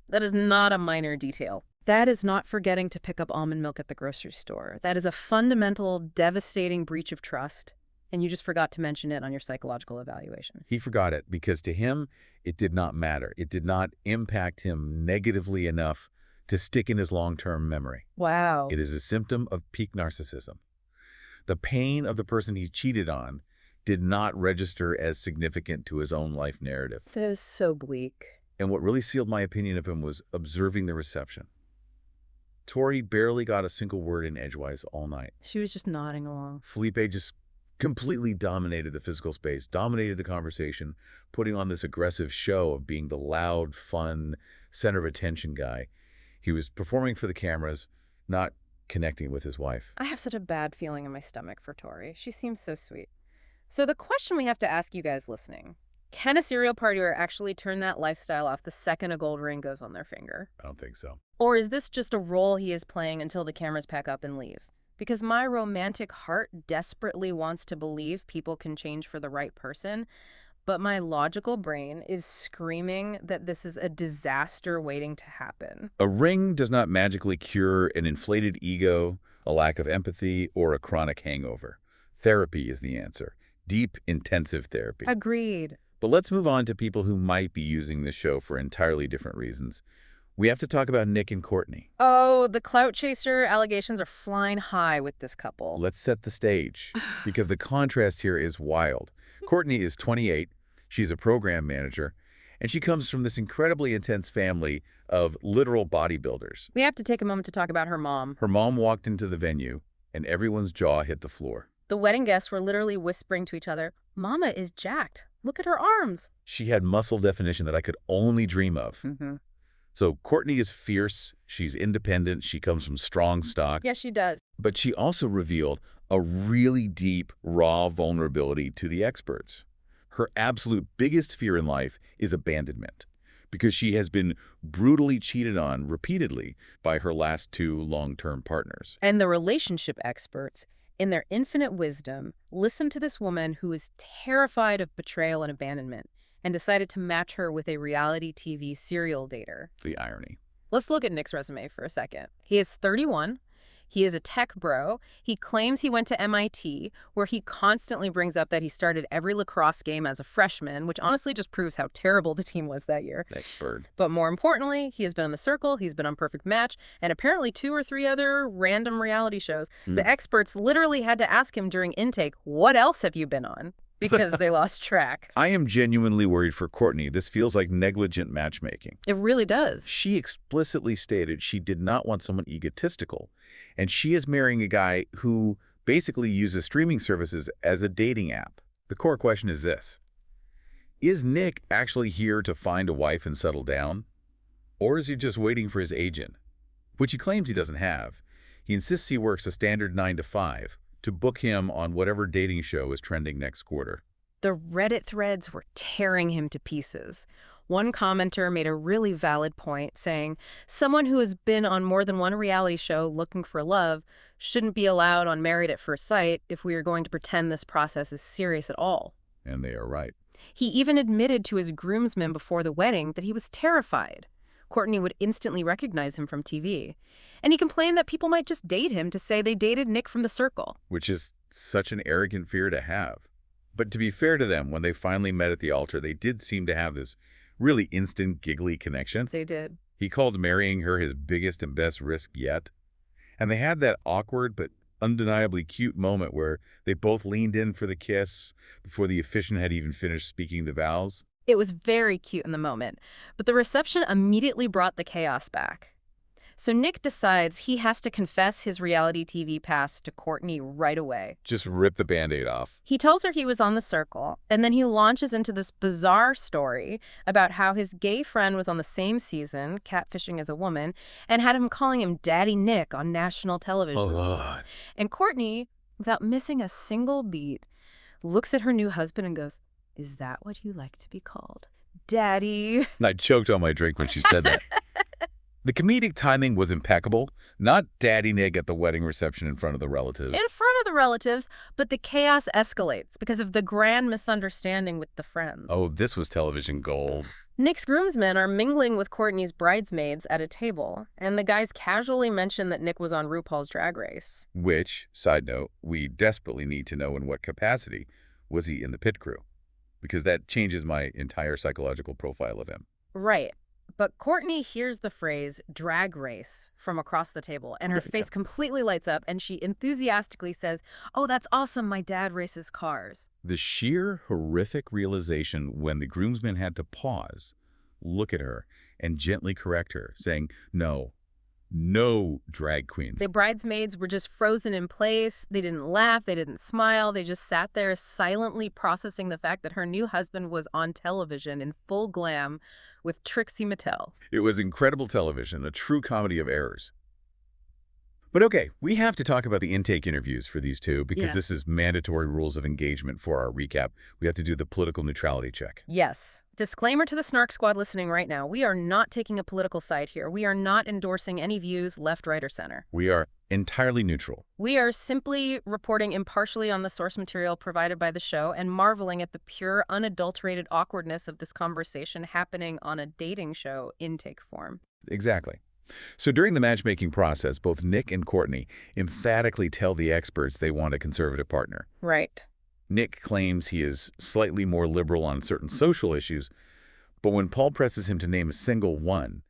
That is not a minor detail. That is not forgetting to pick up almond milk at the grocery store. That is a fundamental, devastating breach of trust, and you just forgot to mention it on your psychological evaluation. He forgot it because to him, it did not matter. It did not impact him negatively enough to stick in his long-term memory. Wow. It is a symptom of peak narcissism. The pain of the person he cheated on did not register as significant to his own life narrative. That is so bleak. And what really sealed my opinion of him was observing the reception. Tori barely got a single word in edgewise all night. She was just nodding along. Felipe just completely dominated the physical space, dominated the conversation, putting on this aggressive show of being the loud, fun, center of attention guy. He was performing for the cameras, not connecting with his wife. I have such a bad feeling in my stomach for Tori. She seems so sweet. So the question we have to ask you guys listening, can a serial partier actually turn that lifestyle off the second a gold ring goes on their finger? I don't think so. Or is this just a role he is playing until the cameras pack up and leave? Because my romantic heart desperately wants to believe people can change for the right person, but my logical brain is screaming that this is a disaster waiting to happen. A ring does not magically cure an inflated ego, a lack of empathy, or a chronic hangover. Therapy is the answer. Deep, intensive therapy. Agreed. But let's move on to people who might be using this show for entirely different reasons. We have to talk about Nick and Courtney. Oh, the clout chaser allegations are flying high with this couple. Let's set the stage, because the contrast here is wild. Courtney is 28, she's a program manager, and she comes from this incredibly intense family of literal bodybuilders. We have to take a moment to talk about her mom. Her mom walked into the venue, and everyone's jaw hit the floor. The wedding guests were literally whispering to each other, "Mama is jacked. Look at her arms." She had muscle definition that I could only dream of. So Courtney is fierce, she's independent, she comes from strong stock. Yes, she does. But she also revealed a really deep, raw vulnerability to the experts. Her absolute biggest fear in life is abandonment, because she has been brutally cheated on repeatedly by her last two long-term partners. And the relationship experts, in their infinite wisdom, listened to this woman who is terrified of betrayal and abandonment and decided to match her with a reality TV serial dater. The irony. Let's look at Nick's resume for a second. He is 31. He is a tech bro. He claims he went to MIT, where he constantly brings up that he started every lacrosse game as a freshman, which honestly just proves how terrible the team was that year. Thanks, Bird. But more importantly, he has been on The Circle, he's been on Perfect Match, and apparently 2 or 3 other random reality shows. The experts literally had to ask him during intake, "What else have you been on?" Because they lost track. I am genuinely worried for Courtney. This feels like negligent matchmaking. It really does. She explicitly stated she did not want someone egotistical, and she is marrying a guy who basically uses streaming services as a dating app. The core question is this: is Nick actually here to find a wife and settle down? Or is he just waiting for his agent, which he claims he doesn't have? He insists he works a standard 9 to 5 to book him on whatever dating show is trending next quarter. The Reddit threads were tearing him to pieces. One commenter made a really valid point, saying, "Someone who has been on more than one reality show looking for love shouldn't be allowed on Married at First Sight if we are going to pretend this process is serious at all." And they are right. He even admitted to his groomsmen before the wedding that he was terrified. Courtney would instantly recognize him from TV. And he complained that people might just date him to say they dated Nick from The Circle. Which is such an arrogant fear to have. But to be fair to them, when they finally met at the altar, they did seem to have this really instant, giggly connection. They did. He called marrying her his biggest and best risk yet. And they had that awkward but undeniably cute moment where they both leaned in for the kiss before the officiant had even finished speaking the vows. It was very cute in the moment, but the reception immediately brought the chaos back. So Nick decides he has to confess his reality TV past to Courtney right away. Just rip the Band-Aid off. He tells her he was on The Circle, and then he launches into this bizarre story about how his gay friend was on the same season, catfishing as a woman, and had him calling him Daddy Nick on national television. Oh, And Courtney, without missing a single beat, looks at her new husband and goes, "Is that what you like to be called? Daddy?" I choked on my drink when she said that. The comedic timing was impeccable. Not Daddy Nick at the wedding reception in front of the relatives. In front of the relatives, but the chaos escalates because of the grand misunderstanding with the friends. Oh, this was television gold. Nick's groomsmen are mingling with Courtney's bridesmaids at a table, and the guys casually mention that Nick was on RuPaul's Drag Race. Which, side note, we desperately need to know in what capacity was he in the pit crew, because that changes my entire psychological profile of him. Right. But Courtney hears the phrase "drag race" from across the table, and her face completely lights up, and she enthusiastically says, "Oh, that's awesome, my dad races cars." The sheer horrific realization when the groomsmen had to pause, look at her, and gently correct her, saying, no drag queens. The bridesmaids were just frozen in place. They didn't laugh. They didn't smile. They just sat there silently processing the fact that her new husband was on television in full glam with Trixie Mattel. It was incredible television, a true comedy of errors. But okay, we have to talk about the intake interviews for these two because Yeah. this is mandatory rules of engagement for our recap. We have to do the political neutrality check. Yes. Disclaimer to the Snark Squad listening right now. We are not taking a political side here. We are not endorsing any views, left, right, or center. We are entirely neutral. We are simply reporting impartially on the source material provided by the show and marveling at the pure, unadulterated awkwardness of this conversation happening on a dating show intake form. Exactly. So during the matchmaking process, both Nick and Courtney emphatically tell the experts they want a conservative partner. Right. Nick claims he is slightly more liberal on certain social issues, but when Paul presses him to name a single one,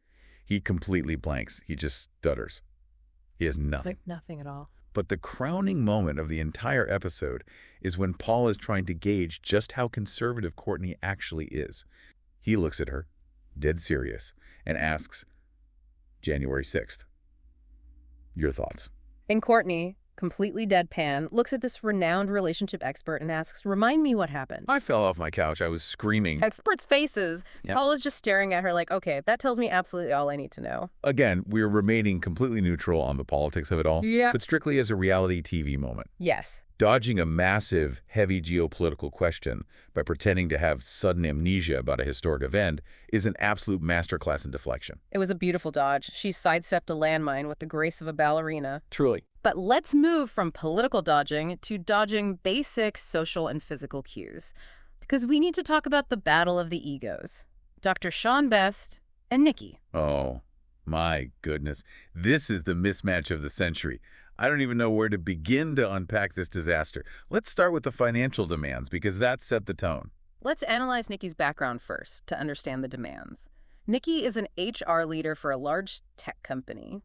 he completely blanks. He just stutters. He has nothing. Like nothing at all. But the crowning moment of the entire episode is when Paul is trying to gauge just how conservative Courtney actually is. He looks at her, dead serious, and asks, January 6th. Your thoughts? And Courtney, completely deadpan, looks at this renowned relationship expert and asks, remind me what happened. I fell off my couch. I was screaming. Experts' faces. Yep. Paul is just staring at her like, okay, that tells me absolutely all I need to know. Again, we're remaining completely neutral on the politics of it all, Yeah. but strictly as a reality TV moment. Yes. Dodging a massive, heavy geopolitical question by pretending to have sudden amnesia about a historic event is an absolute masterclass in deflection. It was a beautiful dodge. She sidestepped a landmine with the grace of a ballerina. Truly. But let's move from political dodging to dodging basic social and physical cues. Because we need to talk about the battle of the egos. Dr. Sean Best and Nikki. Oh, my goodness. This is the mismatch of the century. I don't even know where to begin to unpack this disaster. Let's start with the financial demands, because that set the tone. Let's analyze Nikki's background first to understand the demands. Nikki is an HR leader for a large tech company.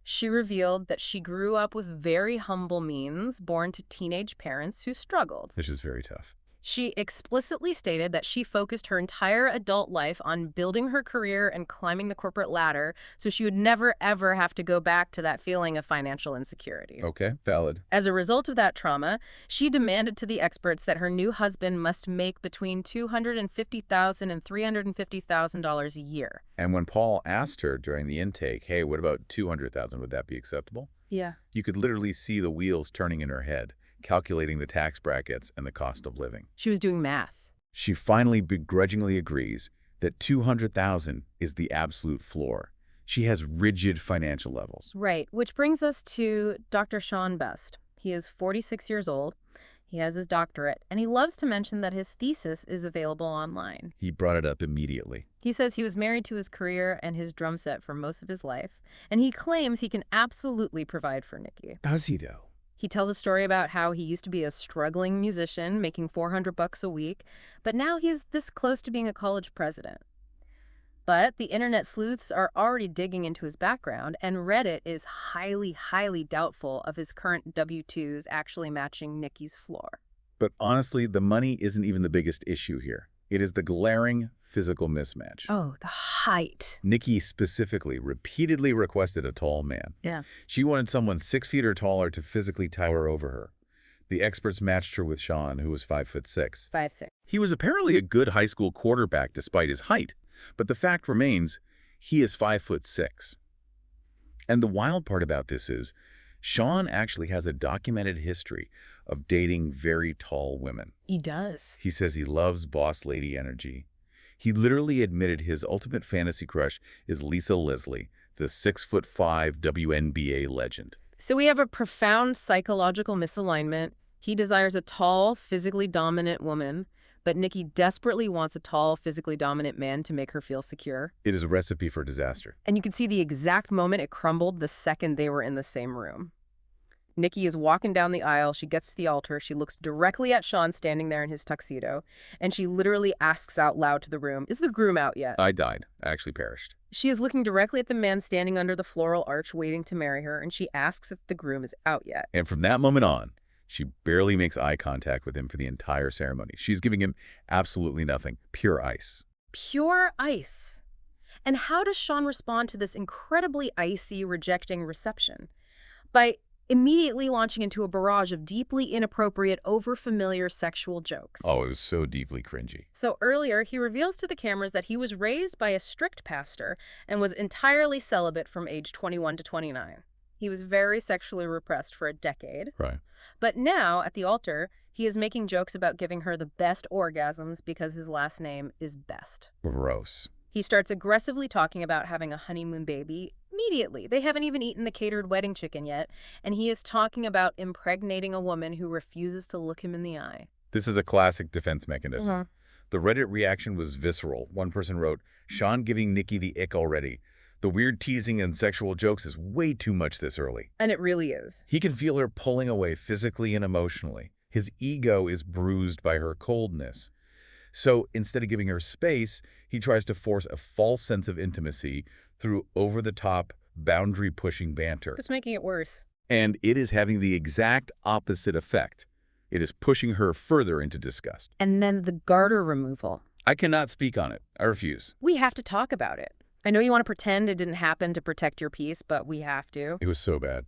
She revealed that she grew up with very humble means, born to teenage parents who struggled. Which is very tough. She explicitly stated that she focused her entire adult life on building her career and climbing the corporate ladder, so she would never, ever have to go back to that feeling of financial insecurity. Okay, valid. As a result of that trauma, she demanded to the experts that her new husband must make between $250,000 and $350,000 a year. And when Paul asked her during the intake, hey, what about $200,000? Would that be acceptable? Yeah. You could literally see the wheels turning in her head, calculating the tax brackets and the cost of living. She was doing math. She finally begrudgingly agrees that $200,000 is the absolute floor. She has rigid financial levels. Right, which brings us to Dr. Sean Best. He is 46 years old. He has his doctorate, and he loves to mention that his thesis is available online. He brought it up immediately. He says he was married to his career and his drum set for most of his life, and he claims he can absolutely provide for Nikki. Does he, though? He tells a story about how he used to be a struggling musician making $400 a week, but now he's this close to being a college president. But the internet sleuths are already digging into his background, and Reddit is highly, highly doubtful of his current W-2s actually matching Nikki's floor. But honestly, the money isn't even the biggest issue here. It is the glaring physical mismatch. Oh, the height. Nikki specifically repeatedly requested a tall man. Yeah. She wanted someone 6 feet or taller to physically tower over her. The experts matched her with Sean, who was 5'6". 5'6". He was apparently a good high school quarterback despite his height, but the fact remains he is 5'6". And the wild part about this is Sean actually has a documented history of dating very tall women. He does. He says he loves boss lady energy. He literally admitted his ultimate fantasy crush is Lisa Leslie, the 6'5" WNBA legend. So we have a profound psychological misalignment. He desires a tall, physically dominant woman, but Nikki desperately wants a tall, physically dominant man to make her feel secure. It is a recipe for disaster. And you can see the exact moment it crumbled the second they were in the same room. Nikki is walking down the aisle. She gets to the altar. She looks directly at Sean standing there in his tuxedo, and she literally asks out loud to the room, "Is the groom out yet?" I died. I actually perished. She is looking directly at the man standing under the floral arch waiting to marry her, and she asks if the groom is out yet. And from that moment on, she barely makes eye contact with him for the entire ceremony. She's giving him absolutely nothing. Pure ice. Pure ice. And how does Sean respond to this incredibly icy, rejecting reception? By immediately launching into a barrage of deeply inappropriate, overfamiliar sexual jokes. Oh, it was so deeply cringy. So earlier, he reveals to the cameras that he was raised by a strict pastor and was entirely celibate from age 21 to 29. He was very sexually repressed for a decade. Right. But now, at the altar, he is making jokes about giving her the best orgasms because his last name is Best. Gross. He starts aggressively talking about having a honeymoon baby immediately. They haven't even eaten the catered wedding chicken yet, and he is talking about impregnating a woman who refuses to look him in the eye. This is a classic defense mechanism. Mhm. The Reddit reaction was visceral. One person wrote, "Sean giving Nikki the ick already. The weird teasing and sexual jokes is way too much this early." And it really is. He can feel her pulling away physically and emotionally. His ego is bruised by her coldness. So instead of giving her space, he tries to force a false sense of intimacy through over-the-top, boundary-pushing banter. Just making it worse. And it is having the exact opposite effect. It is pushing her further into disgust. And then the garter removal. I cannot speak on it. I refuse. We have to talk about it. I know you want to pretend it didn't happen to protect your peace, but we have to. It was so bad.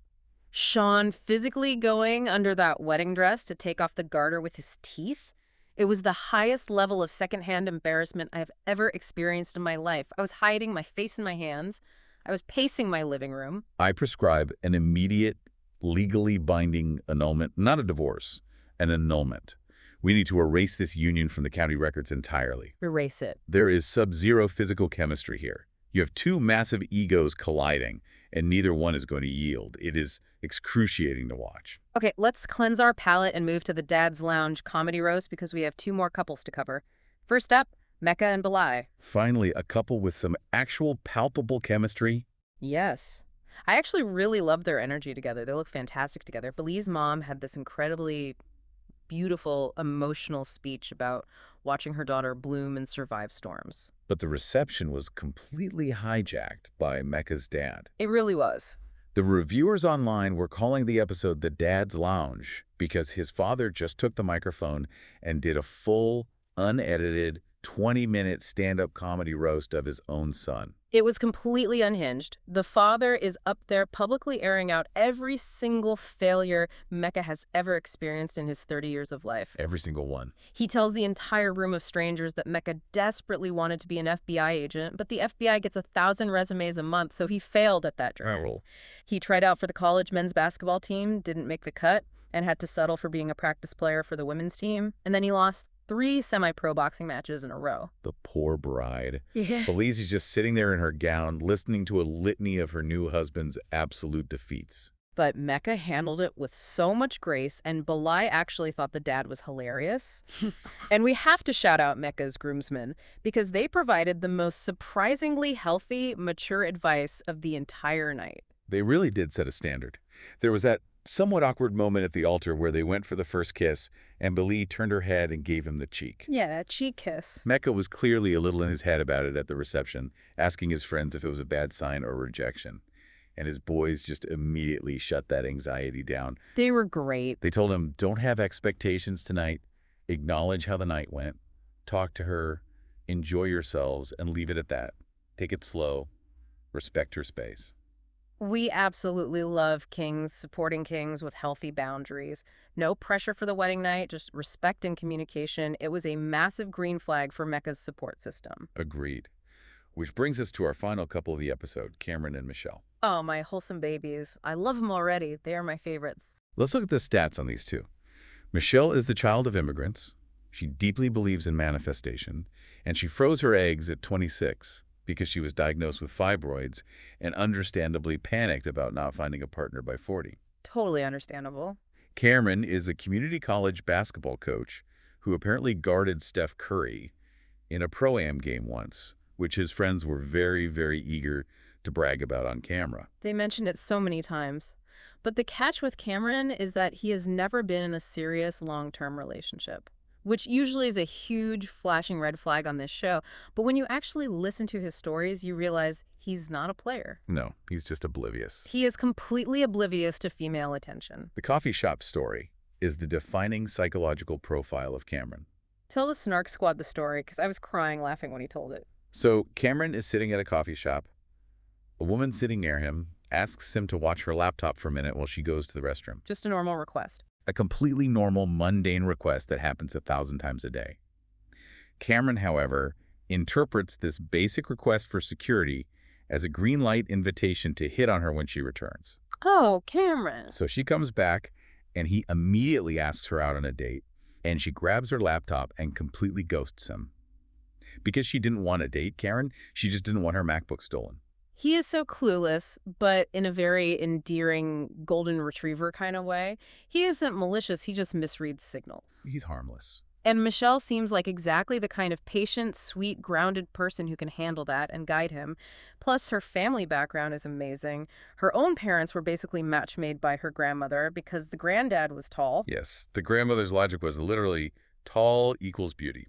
Sean physically going under that wedding dress to take off the garter with his teeth? It was the highest level of secondhand embarrassment I have ever experienced in my life. I was hiding my face in my hands. I was pacing my living room. I prescribe an immediate, legally binding annulment, not a divorce, an annulment. We need to erase this union from the county records entirely. Erase it. There is sub-zero physical chemistry here. You have two massive egos colliding, and neither one is going to yield. It is excruciating to watch. Okay, let's cleanse our palate and move to the Dad's Lounge comedy roast because we have 2 more couples to cover. First up, Mecca and Ballard. Finally, a couple with some actual palpable chemistry. Yes. I actually really love their energy together. They look fantastic together. Ballard's mom had this incredibly beautiful, emotional speech about watching her daughter bloom and survive storms. But the reception was completely hijacked by Mecca's dad. It really was. The reviewers online were calling the episode The Dad's Lounge because his father just took the microphone and did a full, unedited, 20-minute stand-up comedy roast of his own son. It was completely unhinged. The father is up there publicly airing out every single failure Mecca has ever experienced in his 30 years of life. Every single one. He tells the entire room of strangers that Mecca desperately wanted to be an FBI agent, but the FBI gets 1,000 resumes a month, so he failed at that dream. He tried out for the college men's basketball team, didn't make the cut, and had to settle for being a practice player for the women's team. And then he lost 3 semi-pro boxing matches in a row. The poor bride. Yeah. Belize is just sitting there in her gown, listening to a litany of her new husband's absolute defeats. But Mecca handled it with so much grace, and Ballard actually thought the dad was hilarious. And we have to shout out Mecca's groomsmen, because they provided the most surprisingly healthy, mature advice of the entire night. They really did set a standard. There was that somewhat awkward moment at the altar where they went for the first kiss, and Ballard turned her head and gave him the cheek. Yeah, that cheek kiss. Mecca was clearly a little in his head about it at the reception, asking his friends if it was a bad sign or rejection. And his boys just immediately shut that anxiety down. They were great. They told him, don't have expectations tonight. Acknowledge how the night went. Talk to her. Enjoy yourselves and leave it at that. Take it slow. Respect her space. We absolutely love kings, supporting kings with healthy boundaries. No pressure for the wedding night, just respect and communication. It was a massive green flag for Mecca's support system. Agreed. Which brings us to our final couple of the episode, Cameron and Michelle. Oh, my wholesome babies. I love them already. They are my favorites. Let's look at the stats on these two. Michelle is the child of immigrants. She deeply believes in manifestation, and she froze her eggs at 26 because she was diagnosed with fibroids and understandably panicked about not finding a partner by 40. Totally understandable. Cameron is a community college basketball coach who apparently guarded Steph Curry in a Pro-Am game once, which his friends were very, very eager to brag about on camera. They mentioned it so many times. But the catch with Cameron is that he has never been in a serious long-term relationship, which usually is a huge flashing red flag on this show. But when you actually listen to his stories, you realize he's not a player. No, he's just oblivious. He is completely oblivious to female attention. The coffee shop story is the defining psychological profile of Cameron. Tell the Snark Squad the story, because I was crying laughing when he told it. So Cameron is sitting at a coffee shop. A woman sitting near him asks him to watch her laptop for a minute while she goes to the restroom. Just a normal request. A completely normal, mundane request that happens 1,000 times a day. Cameron, however, interprets this basic request for security as a green light invitation to hit on her when she returns. Oh, Cameron. So she comes back, and he immediately asks her out on a date, and she grabs her laptop and completely ghosts him. Because she didn't want a date, Karen, she just didn't want her MacBook stolen. He is so clueless, but in a very endearing golden retriever kind of way. He isn't malicious, he just misreads signals. He's harmless. And Michelle seems like exactly the kind of patient, sweet, grounded person who can handle that and guide him. Plus, her family background is amazing. Her own parents were basically match made by her grandmother because the granddad was tall. Yes, the grandmother's logic was literally tall equals beauty.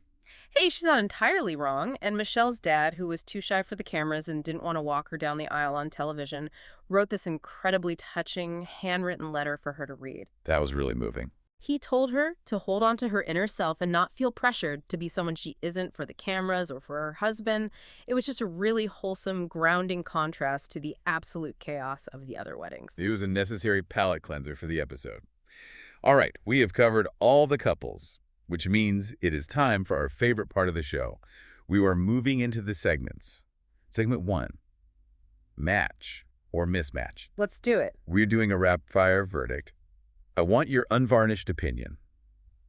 Hey, she's not entirely wrong. And Michelle's dad, who was too shy for the cameras and didn't want to walk her down the aisle on television, wrote this incredibly touching, handwritten letter for her to read. That was really moving. He told her to hold on to her inner self and not feel pressured to be someone she isn't for the cameras or for her husband. It was just a really wholesome, grounding contrast to the absolute chaos of the other weddings. It was a necessary palate cleanser for the episode. All right, we have covered all the couples, which means it is time for our favorite part of the show. We are moving into the segments. Segment 1, match or mismatch. Let's do it. We're doing a rapid-fire verdict. I want your unvarnished opinion.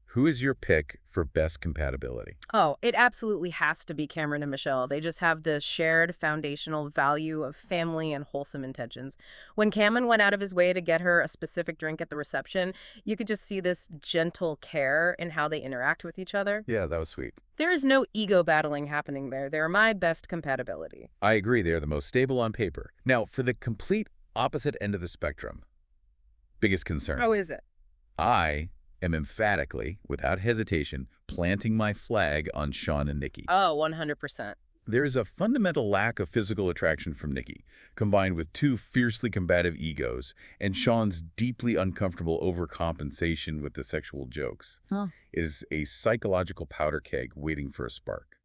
Who is your pick for best compatibility? Oh, it absolutely has to be Cameron and Michelle. They just have this shared foundational value of family and wholesome intentions. When Cameron went out of his way to get her a specific drink at the reception, you could just see this gentle care in how they interact with each other. Yeah, that was sweet. There is no ego battling happening there. They're my best compatibility. I agree, they're the most stable on paper. Now, for the complete opposite end of the spectrum, biggest concern. Oh, is it? I am emphatically, without hesitation, planting my flag on Sean and Nikki. Oh, 100%. There is a fundamental lack of physical attraction from Nikki, combined with two fiercely combative egos, and Sean's deeply uncomfortable overcompensation with the sexual jokes. Huh. It is a psychological powder keg waiting for a spark.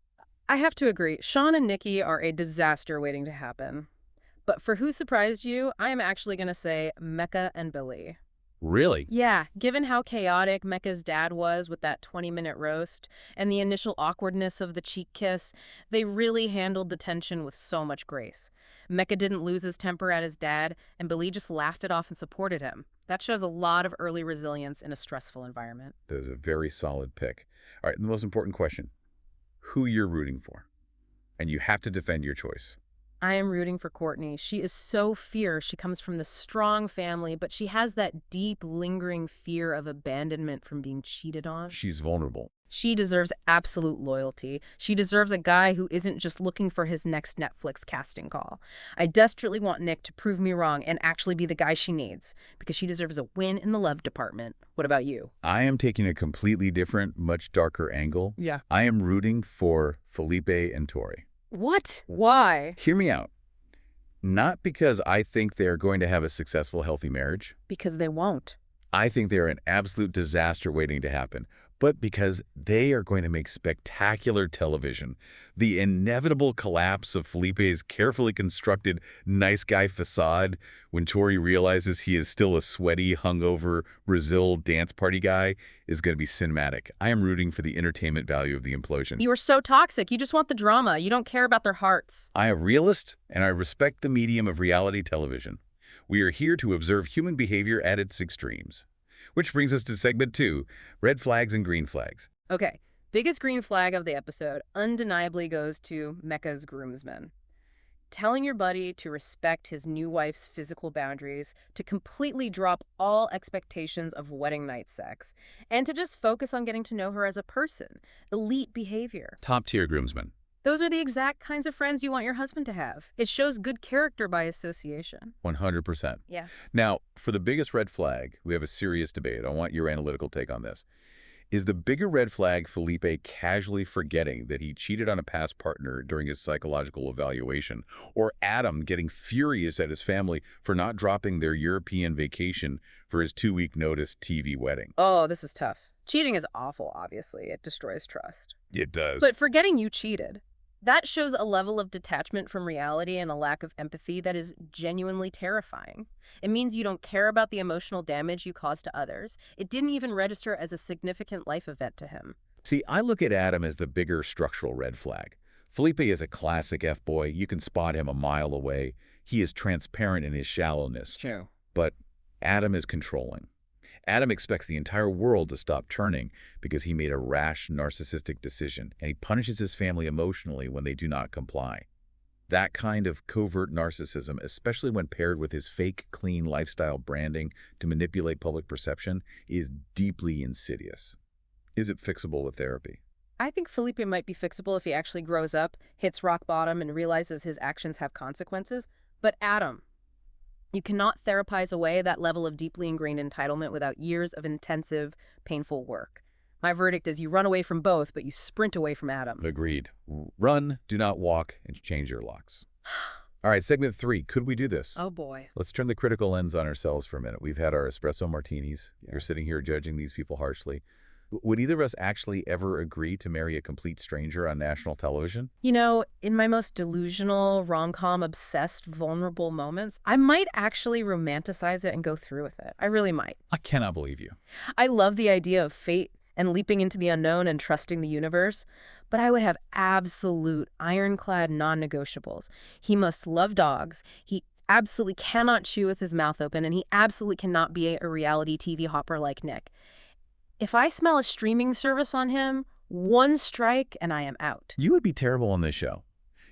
I have to agree. Sean and Nikki are a disaster waiting to happen. But for Who Surprised You, I am actually going to say Mecca and Billy. Really? Yeah, given how chaotic Mecca's dad was with that 20-minute roast and the initial awkwardness of the cheek kiss, they really handled the tension with so much grace. Mecca didn't lose his temper at his dad, and Billy just laughed it off and supported him. That shows a lot of early resilience in a stressful environment. That is a very solid pick. All right, the most important question. Who you're rooting for? And you have to defend your choice. I am rooting for Courtney. She is so fierce. She comes from this strong family, but she has that deep, lingering fear of abandonment from being cheated on. She's vulnerable. She deserves absolute loyalty. She deserves a guy who isn't just looking for his next Netflix casting call. I desperately want Nick to prove me wrong and actually be the guy she needs, because she deserves a win in the love department. What about you? I am taking a completely different, much darker angle. Yeah. I am rooting for Felipe and Tori. What? Why? Hear me out. Not because I think they are going to have a successful, healthy marriage. Because they won't. I think they are an absolute disaster waiting to happen. But because they are going to make spectacular television. The inevitable collapse of Felipe's carefully constructed nice guy facade when Tori realizes he is still a sweaty, hungover Brazil dance party guy is going to be cinematic. I am rooting for the entertainment value of the implosion. You are so toxic. You just want the drama. You don't care about their hearts. I am a realist, and I respect the medium of reality television. We are here to observe human behavior at its extremes. Which brings us to segment 2, red flags and green flags. Okay, biggest green flag of the episode undeniably goes to Mecca's groomsmen. Telling your buddy to respect his new wife's physical boundaries, to completely drop all expectations of wedding night sex, and to just focus on getting to know her as a person. Elite behavior. Top-tier groomsmen. Those are the exact kinds of friends you want your husband to have. It shows good character by association. 100%. Yeah. Now, for the biggest red flag, we have a serious debate. I want your analytical take on this. Is the bigger red flag Felipe casually forgetting that he cheated on a past partner during his psychological evaluation, or Adam getting furious at his family for not dropping their European vacation for his 2-week notice TV wedding? Oh, this is tough. Cheating is awful, obviously. It destroys trust. It does. But forgetting you cheated, that shows a level of detachment from reality and a lack of empathy that is genuinely terrifying. It means you don't care about the emotional damage you caused to others. It didn't even register as a significant life event to him. See, I look at Adam as the bigger structural red flag. Felipe is a classic F-boy. You can spot him a mile away. He is transparent in his shallowness. True. But Adam is controlling. Adam expects the entire world to stop turning because he made a rash, narcissistic decision, and he punishes his family emotionally when they do not comply. That kind of covert narcissism, especially when paired with his fake, clean lifestyle branding to manipulate public perception, is deeply insidious. Is it fixable with therapy? I think Felipe might be fixable if he actually grows up, hits rock bottom, and realizes his actions have consequences. But Adam, you cannot therapize away that level of deeply ingrained entitlement without years of intensive, painful work. My verdict is you run away from both, but you sprint away from Adam. Agreed. Run, do not walk, and change your locks. All right, segment 3. Could we do this? Oh, boy. Let's turn the critical lens on ourselves for a minute. We've had our espresso martinis. You're sitting here judging these people harshly. Would either of us actually ever agree to marry a complete stranger on national television? You know, in my most delusional, rom-com, obsessed, vulnerable moments, I might actually romanticize it and go through with it. I really might. I cannot believe you. I love the idea of fate and leaping into the unknown and trusting the universe, but I would have absolute ironclad non-negotiables. He must love dogs, he absolutely cannot chew with his mouth open, and he absolutely cannot be a reality TV hopper like Nick. If I smell a streaming service on him, one strike and I am out. You would be terrible on this show.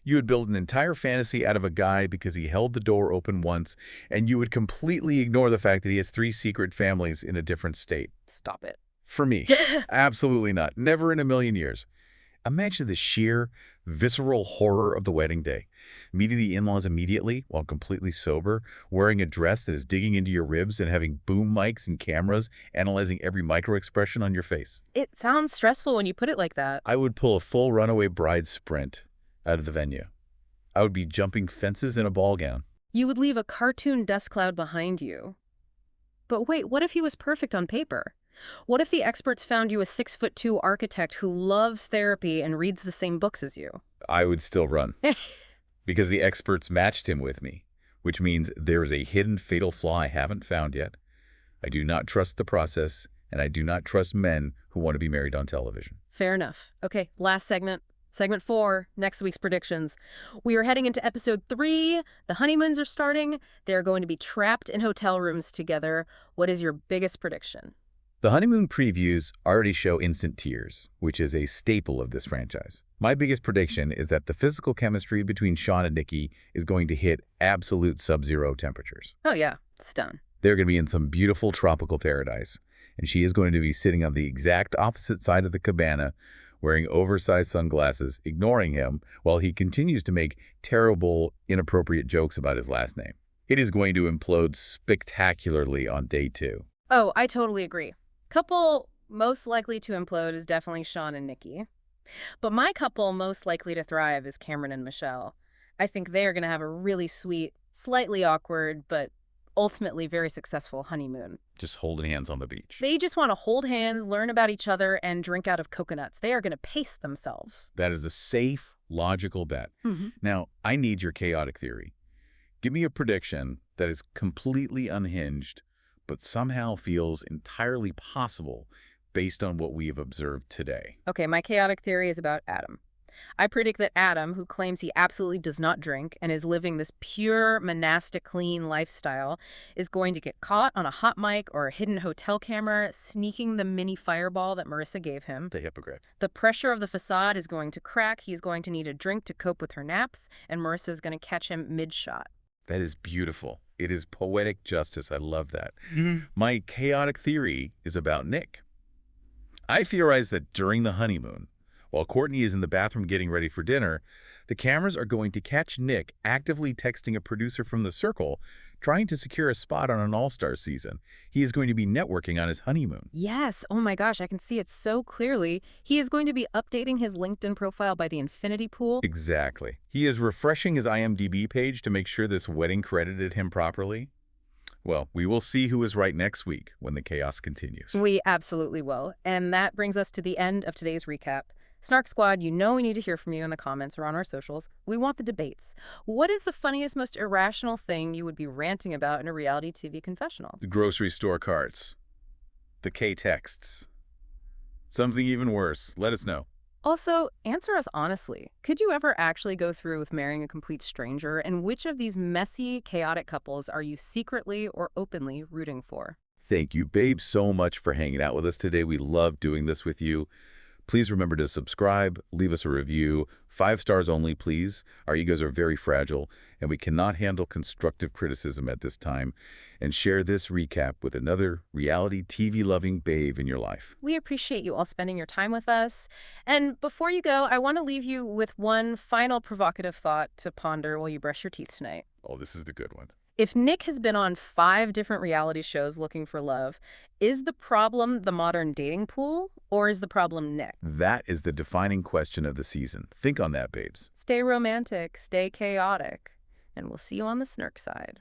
You would build an entire fantasy out of a guy because he held the door open once, and you would completely ignore the fact that he has 3 secret families in a different state. Stop it. For me, absolutely not. Never in a million years. Imagine the sheer, visceral horror of the wedding day. Meeting the in-laws immediately while completely sober, wearing a dress that is digging into your ribs and having boom mics and cameras analyzing every micro-expression on your face. It sounds stressful when you put it like that. I would pull a full runaway bride sprint out of the venue. I would be jumping fences in a ball gown. You would leave a cartoon dust cloud behind you. But wait, what if he was perfect on paper? What if the experts found you a 6'2" architect who loves therapy and reads the same books as you? I would still run. Because the experts matched him with me, which means there is a hidden fatal flaw I haven't found yet. I do not trust the process, and I do not trust men who want to be married on television. Fair enough. Okay, last segment. Segment 4, next week's predictions. We are heading into episode 3. The honeymoons are starting. They're going to be trapped in hotel rooms together. What is your biggest prediction? The honeymoon previews already show instant tears, which is a staple of this franchise. My biggest prediction is that the physical chemistry between Sean and Nikki is going to hit absolute sub-zero temperatures. Oh yeah, it's done. They're going to be in some beautiful tropical paradise, and she is going to be sitting on the exact opposite side of the cabana, wearing oversized sunglasses, ignoring him while he continues to make terrible, inappropriate jokes about his last name. It is going to implode spectacularly on day 2. Oh, I totally agree. Couple most likely to implode is definitely Sean and Nikki. But my couple most likely to thrive is Cameron and Michelle. I think they are going to have a really sweet, slightly awkward, but ultimately very successful honeymoon. Just holding hands on the beach. They just want to hold hands, learn about each other, and drink out of coconuts. They are going to pace themselves. That is a safe, logical bet. Mm-hmm. Now, I need your chaotic theory. Give me a prediction that is completely unhinged, but somehow feels entirely possible based on what we have observed today. Okay, my chaotic theory is about Adam. I predict that Adam, who claims he absolutely does not drink and is living this pure, monastic, clean lifestyle, is going to get caught on a hot mic or a hidden hotel camera sneaking the mini fireball that Marissa gave him. The hypocrite. The pressure of the facade is going to crack. He's going to need a drink to cope with her naps, and Marissa is going to catch him mid-shot. That is beautiful. It is poetic justice. I love that. My chaotic theory is about Nick. I theorize that during the honeymoon, while Courtney is in the bathroom getting ready for dinner, the cameras are going to catch Nick actively texting a producer from The Circle, trying to secure a spot on an All-Star season. He is going to be networking on his honeymoon. Yes. Oh my gosh, I can see it so clearly. He is going to be updating his LinkedIn profile by the infinity pool. Exactly. He is refreshing his IMDb page to make sure this wedding credited him properly. Well, we will see who is right next week when the chaos continues. We absolutely will. And that brings us to the end of today's recap. Snark Squad, you know we need to hear from you in the comments or on our socials. We want the debates. What is the funniest, most irrational thing you would be ranting about in a reality TV confessional? The grocery store carts. The K-texts. Something even worse. Let us know. Also, answer us honestly. Could you ever actually go through with marrying a complete stranger? And which of these messy, chaotic couples are you secretly or openly rooting for? Thank you, babe, so much for hanging out with us today. We love doing this with you. Please remember to subscribe, leave us a review. 5 stars only, please. Our egos are very fragile, and we cannot handle constructive criticism at this time. And share this recap with another reality TV-loving babe in your life. We appreciate you all spending your time with us. And before you go, I want to leave you with one final provocative thought to ponder while you brush your teeth tonight. Oh, this is the good one. If Nick has been on 5 different reality shows looking for love, is the problem the modern dating pool, or is the problem Nick? That is the defining question of the season. Think on that, babes. Stay romantic, stay chaotic, and we'll see you on the Snark side.